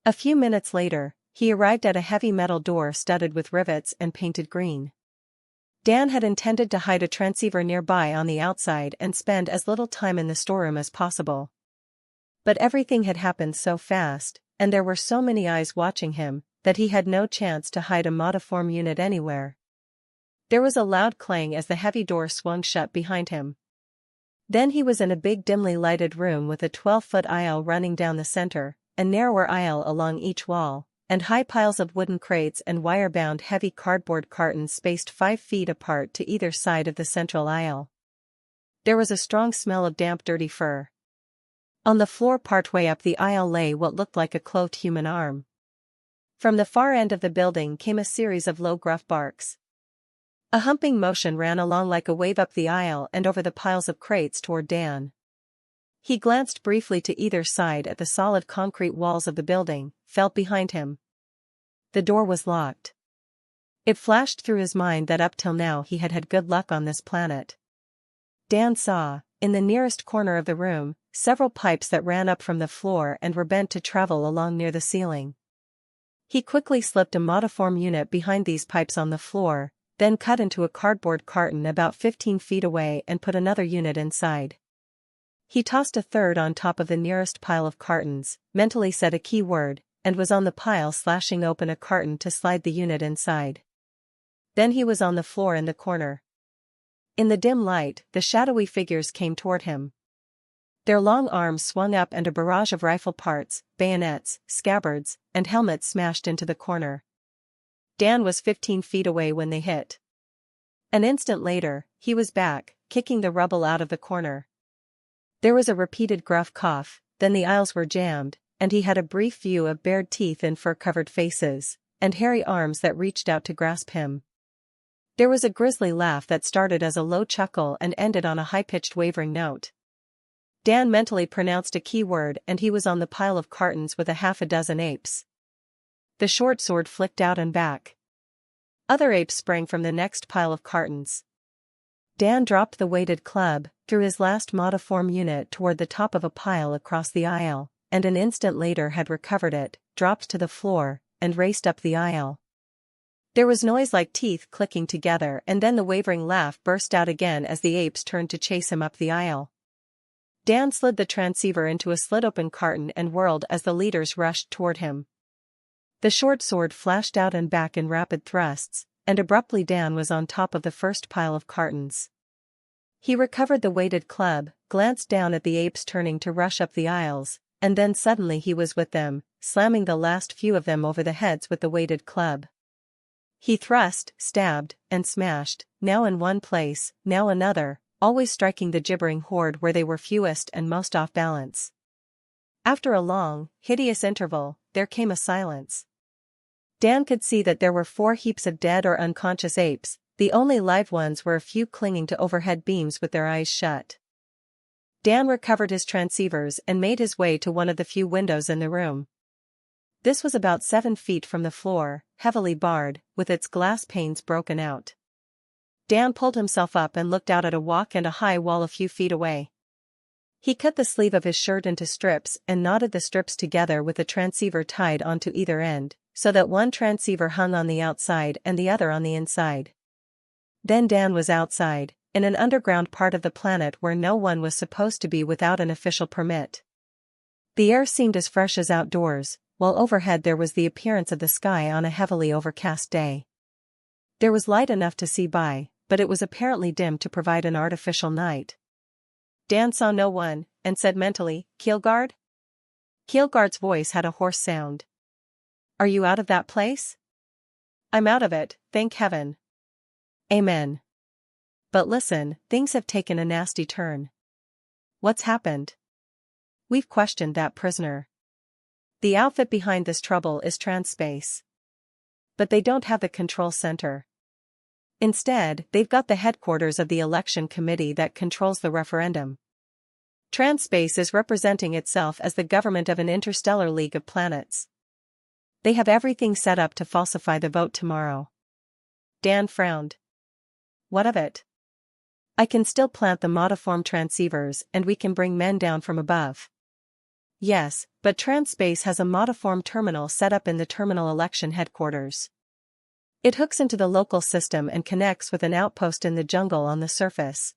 A few minutes later, he arrived at a heavy metal door studded with rivets and painted green. Dan had intended to hide a transceiver nearby on the outside and spend as little time in the storeroom as possible. But everything had happened so fast, and there were so many eyes watching him, that he had no chance to hide a modiform unit anywhere. There was a loud clang as the heavy door swung shut behind him. Then he was in a big dimly lighted room with a 12-foot aisle running down the center, a narrower aisle along each wall, and high piles of wooden crates and wire-bound heavy cardboard cartons spaced 5 feet apart to either side of the central aisle. There was a strong smell of damp dirty fur. On the floor partway up the aisle lay what looked like a clothed human arm. From the far end of the building came a series of low gruff barks. A humping motion ran along like a wave up the aisle and over the piles of crates toward Dan. He glanced briefly to either side at the solid concrete walls of the building, felt behind him. The door was locked. It flashed through his mind that up till now he had had good luck on this planet. Dan saw, in the nearest corner of the room, several pipes that ran up from the floor and were bent to travel along near the ceiling. He quickly slipped a modiform unit behind these pipes on the floor, then cut into a cardboard carton about 15 feet away and put another unit inside. He tossed a third on top of the nearest pile of cartons, mentally said a keyword, and was on the pile slashing open a carton to slide the unit inside. Then he was on the floor in the corner. In the dim light, the shadowy figures came toward him. Their long arms swung up and a barrage of rifle parts, bayonets, scabbards, and helmets smashed into the corner. Dan was 15 feet away when they hit. An instant later, he was back, kicking the rubble out of the corner. There was a repeated gruff cough, then the aisles were jammed, and he had a brief view of bared teeth and fur-covered faces, and hairy arms that reached out to grasp him. There was a grisly laugh that started as a low chuckle and ended on a high-pitched wavering note. Dan mentally pronounced a key word and he was on the pile of cartons with a half a dozen apes. The short sword flicked out and back. Other apes sprang from the next pile of cartons. Dan dropped the weighted club, threw his last modiform unit toward the top of a pile across the aisle, and an instant later had recovered it, dropped to the floor, and raced up the aisle. There was noise like teeth clicking together and then the wavering laugh burst out again as the apes turned to chase him up the aisle. Dan slid the transceiver into a slit-open carton and whirled as the leaders rushed toward him. The short sword flashed out and back in rapid thrusts, and abruptly Dan was on top of the first pile of cartons. He recovered the weighted club, glanced down at the apes turning to rush up the aisles, and then suddenly he was with them, slamming the last few of them over the heads with the weighted club. He thrust, stabbed, and smashed, now in one place, now another, always striking the gibbering horde where they were fewest and most off balance. After a long, hideous interval, there came a silence. Dan could see that there were 4 heaps of dead or unconscious apes, the only live ones were a few clinging to overhead beams with their eyes shut. Dan recovered his transceivers and made his way to one of the few windows in the room. This was about 7 feet from the floor, heavily barred, with its glass panes broken out. Dan pulled himself up and looked out at a walk and a high wall a few feet away. He cut the sleeve of his shirt into strips and knotted the strips together with a transceiver tied onto either end, so that one transceiver hung on the outside and the other on the inside. Then Dan was outside, in an underground part of the planet where no one was supposed to be without an official permit. The air seemed as fresh as outdoors, while overhead there was the appearance of the sky on a heavily overcast day. There was light enough to see by, but it was apparently dim to provide an artificial night. Dan saw no one, and said mentally, "Keelguard?" Keelguard's voice had a hoarse sound. "Are you out of that place?" "I'm out of it, thank heaven." "Amen. But listen, things have taken a nasty turn." "What's happened?" "We've questioned that prisoner. The outfit behind this trouble is Transspace. But they don't have the control center. Instead, they've got the headquarters of the election committee that controls the referendum. Transspace is representing itself as the government of an interstellar league of planets. They have everything set up to falsify the vote tomorrow." Dan frowned. "What of it?" "I can still plant the modiform transceivers and we can bring men down from above." "Yes, but Transspace has a modiform terminal set up in the terminal election headquarters. It hooks into the local system and connects with an outpost in the jungle on the surface.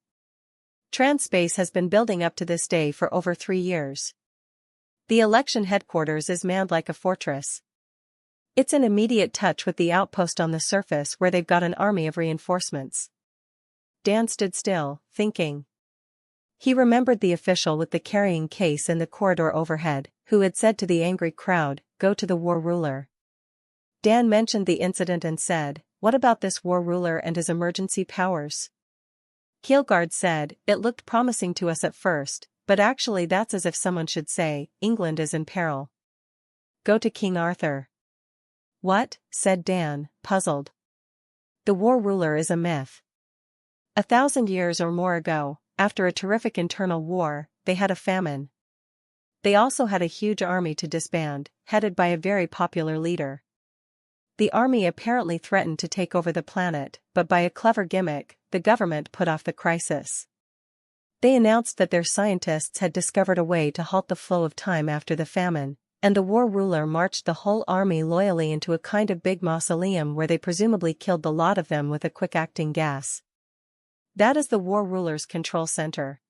Transspace has been building up to this day for over 3 years. The election headquarters is manned like a fortress. It's in immediate touch with the outpost on the surface where they've got an army of reinforcements." Dan stood still, thinking. He remembered the official with the carrying case in the corridor overhead, who had said to the angry crowd, "Go to the war ruler." Dan mentioned the incident and said, "What about this war ruler and his emergency powers?" Keelguard said, "It looked promising to us at first, but actually that's as if someone should say, England is in peril. Go to King Arthur." "What?" said Dan, puzzled. "The war ruler is a myth. 1,000 years or more ago, after a terrific internal war, they had a famine. They also had a huge army to disband, headed by a very popular leader. The army apparently threatened to take over the planet, but by a clever gimmick, the government put off the crisis. They announced that their scientists had discovered a way to halt the flow of time after the famine, and the war ruler marched the whole army loyally into a kind of big mausoleum where they presumably killed the lot of them with a quick-acting gas. That is the war ruler's control center.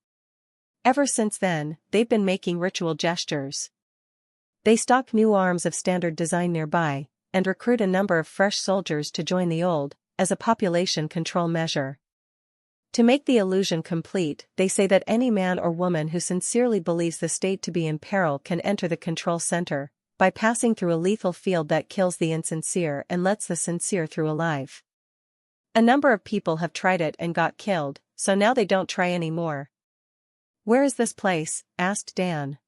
Ever since then, they've been making ritual gestures. They stock new arms of standard design nearby, and recruit a number of fresh soldiers to join the old, as a population control measure. To make the illusion complete, they say that any man or woman who sincerely believes the state to be in peril can enter the control center, by passing through a lethal field that kills the insincere and lets the sincere through alive. A number of people have tried it and got killed, so now they don't try anymore. "Where is this place?" asked Dan.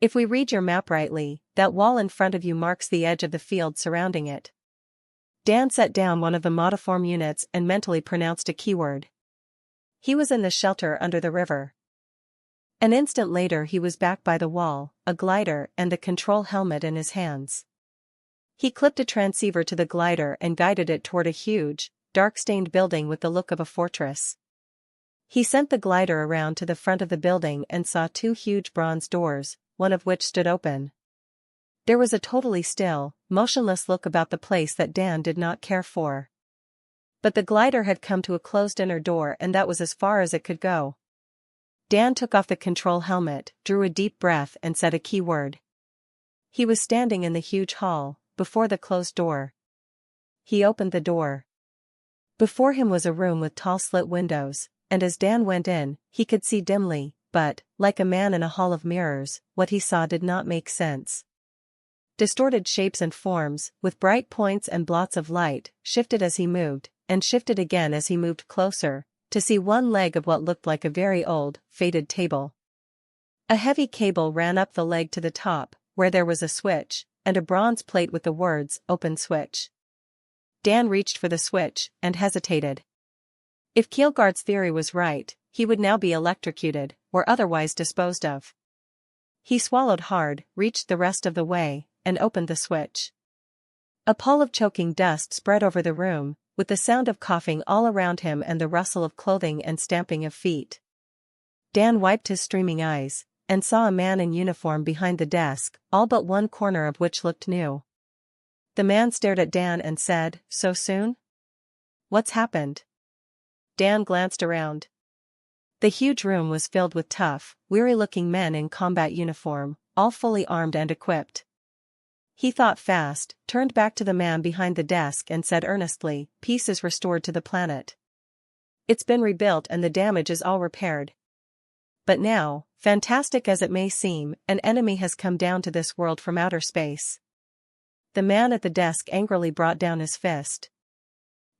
"If we read your map rightly, that wall in front of you marks the edge of the field surrounding it." Dan set down one of the modiform units and mentally pronounced a keyword. He was in the shelter under the river. An instant later he was back by the wall, a glider and the control helmet in his hands. He clipped a transceiver to the glider and guided it toward a huge, dark-stained building with the look of a fortress. He sent the glider around to the front of the building and saw two huge bronze doors, one of which stood open. There was a totally still, motionless look about the place that Dan did not care for. But the glider had come to a closed inner door and that was as far as it could go. Dan took off the control helmet, drew a deep breath and said a keyword. He was standing in the huge hall, before the closed door. He opened the door. Before him was a room with tall slit windows, and as Dan went in, he could see dimly, but, like a man in a hall of mirrors, what he saw did not make sense. Distorted shapes and forms, with bright points and blots of light, shifted as he moved, and shifted again as he moved closer, to see one leg of what looked like a very old, faded table. A heavy cable ran up the leg to the top, where there was a switch, and a bronze plate with the words, "Open Switch." Dan reached for the switch, and hesitated. If Keelguard's theory was right, he would now be electrocuted, or otherwise disposed of. He swallowed hard, reached the rest of the way, and opened the switch. A pall of choking dust spread over the room, with the sound of coughing all around him and the rustle of clothing and stamping of feet. Dan wiped his streaming eyes, and saw a man in uniform behind the desk, all but one corner of which looked new. The man stared at Dan and said, "So soon? What's happened?" Dan glanced around. The huge room was filled with tough, weary-looking men in combat uniform, all fully armed and equipped. He thought fast, turned back to the man behind the desk and said earnestly, "Peace is restored to the planet. It's been rebuilt and the damage is all repaired. But now, fantastic as it may seem, an enemy has come down to this world from outer space." The man at the desk angrily brought down his fist.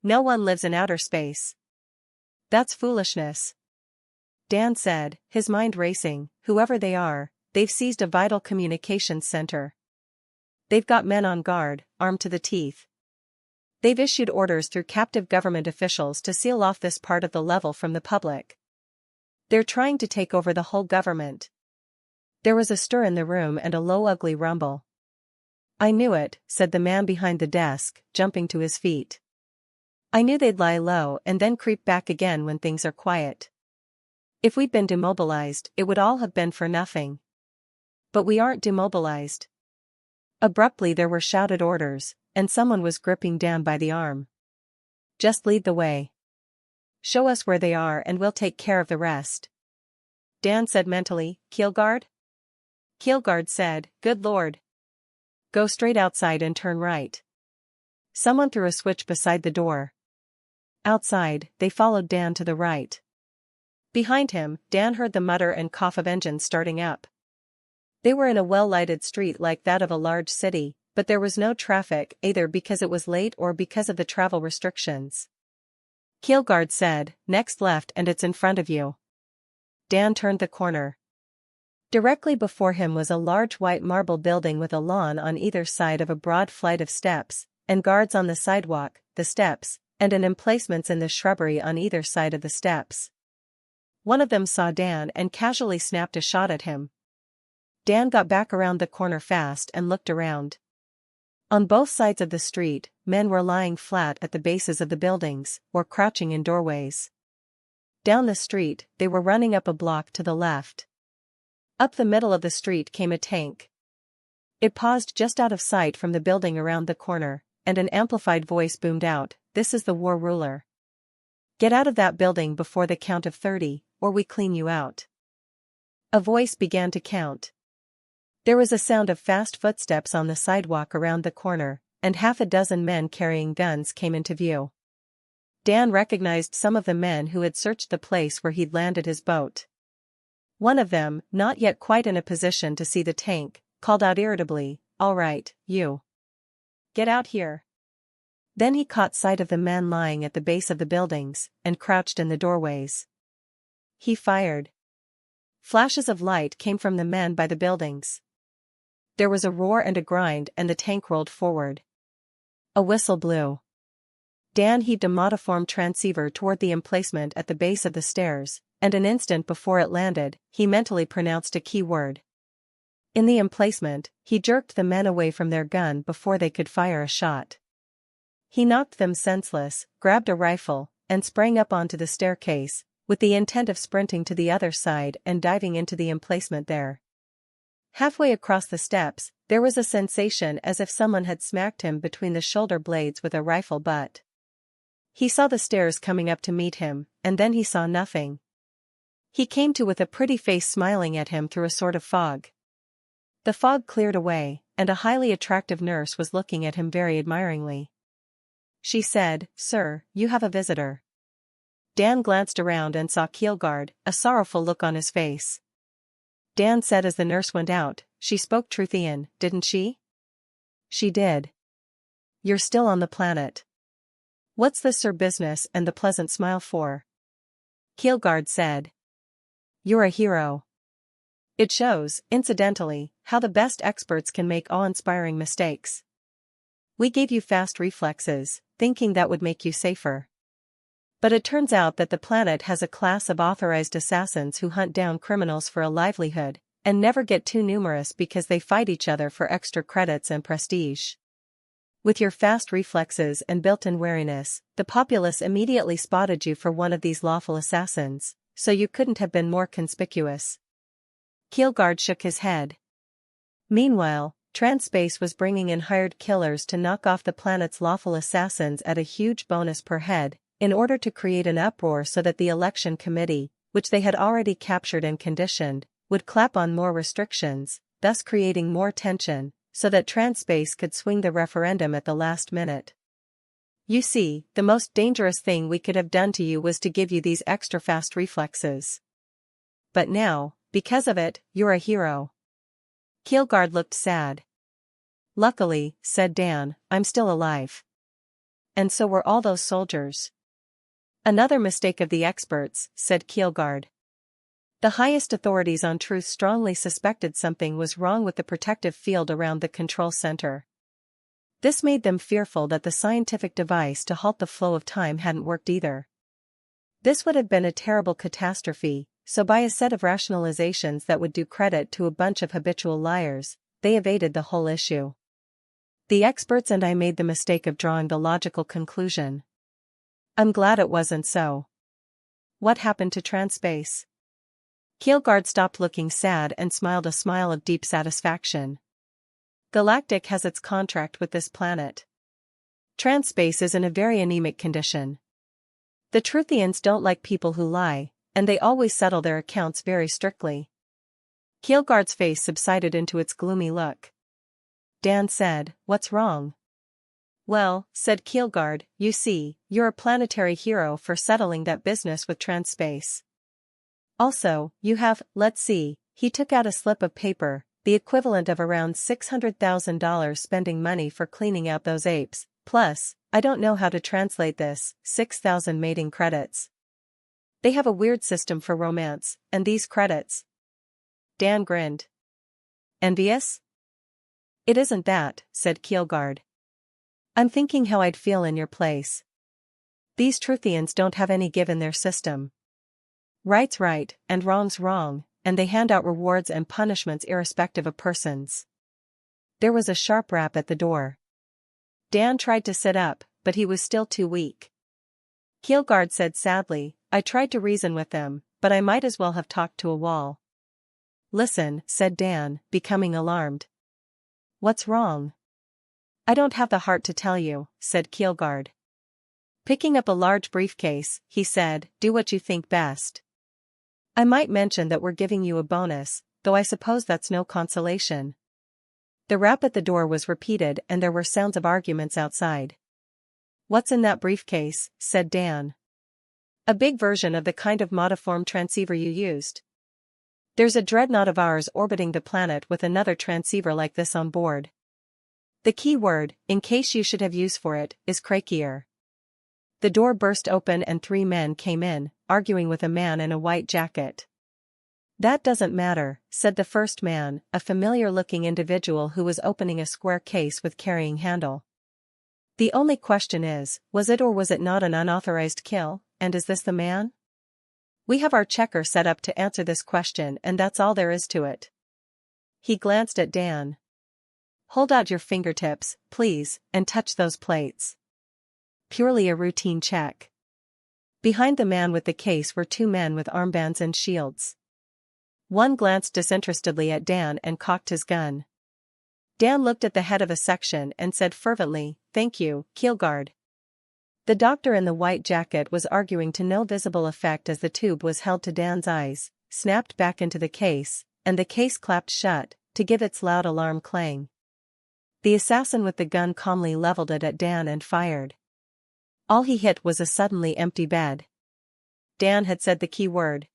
"No one lives in outer space. That's foolishness." Dan said, his mind racing, "Whoever they are, they've seized a vital communications center. They've got men on guard, armed to the teeth. They've issued orders through captive government officials to seal off this part of the level from the public. They're trying to take over the whole government." There was a stir in the room and a low ugly rumble. "I knew it," said the man behind the desk, jumping to his feet. "I knew they'd lie low and then creep back again when things are quiet. If we'd been demobilized, it would all have been for nothing. But we aren't demobilized." Abruptly there were shouted orders, and someone was gripping Dan by the arm. "Just lead the way. Show us where they are and we'll take care of the rest." Dan said mentally, "Keelguard?" Keelguard said, "Good Lord. Go straight outside and turn right." Someone threw a switch beside the door. Outside, they followed Dan to the right. Behind him, Dan heard the mutter and cough of engines starting up. They were in a well-lighted street like that of a large city, but there was no traffic either because it was late or because of the travel restrictions. Keelguard said, "Next left and it's in front of you." Dan turned the corner. Directly before him was a large white marble building with a lawn on either side of a broad flight of steps, and guards on the sidewalk, the steps, and an emplacements in the shrubbery on either side of the steps. One of them saw Dan and casually snapped a shot at him. Dan got back around the corner fast and looked around. On both sides of the street, men were lying flat at the bases of the buildings, or crouching in doorways. Down the street, they were running up a block to the left. Up the middle of the street came a tank. It paused just out of sight from the building around the corner, and an amplified voice boomed out, "This is the war ruler. Get out of that building before the count of 30, or we clean you out." A voice began to count. There was a sound of fast footsteps on the sidewalk around the corner, and half a dozen men carrying guns came into view. Dan recognized some of the men who had searched the place where he'd landed his boat. One of them, not yet quite in a position to see the tank, called out irritably, "All right, you. Get out here." Then he caught sight of the men lying at the base of the buildings, and crouched in the doorways. He fired. Flashes of light came from the men by the buildings. There was a roar and a grind, and the tank rolled forward. A whistle blew. Dan heaved a modiform transceiver toward the emplacement at the base of the stairs, and an instant before it landed, he mentally pronounced a key word. In the emplacement, he jerked the men away from their gun before they could fire a shot. He knocked them senseless, grabbed a rifle, and sprang up onto the staircase, with the intent of sprinting to the other side and diving into the emplacement there. Halfway across the steps, there was a sensation as if someone had smacked him between the shoulder blades with a rifle butt. He saw the stairs coming up to meet him, and then he saw nothing. He came to with a pretty face smiling at him through a sort of fog. The fog cleared away, and a highly attractive nurse was looking at him very admiringly. She said, "Sir, you have a visitor." Dan glanced around and saw Keelguard, a sorrowful look on his face. Dan said as the nurse went out, "She spoke Truthian, didn't she?" "She did." "You're still on the planet. What's the sir business and the pleasant smile for?" Keelguard said, "You're a hero. It shows, incidentally, how the best experts can make awe-inspiring mistakes. We gave you fast reflexes, thinking that would make you safer. But it turns out that the planet has a class of authorized assassins who hunt down criminals for a livelihood, and never get too numerous because they fight each other for extra credits and prestige. With your fast reflexes and built-in wariness, the populace immediately spotted you for one of these lawful assassins, so you couldn't have been more conspicuous." Keelguard shook his head. Meanwhile, Transspace was bringing in hired killers to knock off the planet's lawful assassins at a huge bonus per head, in order to create an uproar so that the election committee, which they had already captured and conditioned, would clap on more restrictions, thus creating more tension, so that Transspace could swing the referendum at the last minute. "You see, the most dangerous thing we could have done to you was to give you these extra fast reflexes. But now, because of it, you're a hero." Keelguard looked sad. "Luckily," said Dan, "I'm still alive. And so were all those soldiers." "Another mistake of the experts," said Keelguard. "The highest authorities on truth strongly suspected something was wrong with the protective field around the control center. This made them fearful that the scientific device to halt the flow of time hadn't worked either. This would have been a terrible catastrophe, so by a set of rationalizations that would do credit to a bunch of habitual liars, they evaded the whole issue. The experts and I made the mistake of drawing the logical conclusion. I'm glad it wasn't so." "What happened to Transspace?" Keelguard stopped looking sad and smiled a smile of deep satisfaction. "Galactic has its contract with this planet. Transspace is in a very anemic condition. The Truthians don't like people who lie, and they always settle their accounts very strictly." Keelguard's face subsided into its gloomy look. Dan said, "What's wrong?" "Well," said Keelguard, "you see, you're a planetary hero for settling that business with Transspace. Also, you have, let's see," he took out a slip of paper, the equivalent of around $600,000 spending money for cleaning out those apes, plus, I don't know how to translate this, 6,000 mating credits. They have a weird system for romance, and these credits." Dan grinned. "Envious?" "It isn't that," said Keelguard. "I'm thinking how I'd feel in your place. These Truthians don't have any give in their system. Right's right, and wrong's wrong, and they hand out rewards and punishments irrespective of persons." There was a sharp rap at the door. Dan tried to sit up, but he was still too weak. Keelguard said sadly, "I tried to reason with them, but I might as well have talked to a wall." "Listen," said Dan, becoming alarmed. "What's wrong?" "I don't have the heart to tell you," said Keelguard. Picking up a large briefcase, he said, "Do what you think best. I might mention that we're giving you a bonus, though I suppose that's no consolation." The rap at the door was repeated and there were sounds of arguments outside. "What's in that briefcase?" said Dan. "A big version of the kind of modiform transceiver you used. There's a dreadnought of ours orbiting the planet with another transceiver like this on board. The key word, in case you should have use for it, is crakier." The door burst open and 3 men came in, arguing with a man in a white jacket. "That doesn't matter," said the first man, a familiar-looking individual who was opening a square case with carrying handle. "The only question is, was it or was it not an unauthorized kill, and is this the man? We have our checker set up to answer this question and that's all there is to it." He glanced at Dan. "Hold out your fingertips, please, and touch those plates." Purely a routine check. Behind the man with the case were 2 men with armbands and shields. One glanced disinterestedly at Dan and cocked his gun. Dan looked at the head of a section and said fervently, "Thank you, Keelguard." The doctor in the white jacket was arguing to no visible effect as the tube was held to Dan's eyes, snapped back into the case, and the case clapped shut, to give its loud alarm clang. The assassin with the gun calmly leveled it at Dan and fired. All he hit was a suddenly empty bed. Dan had said the key word.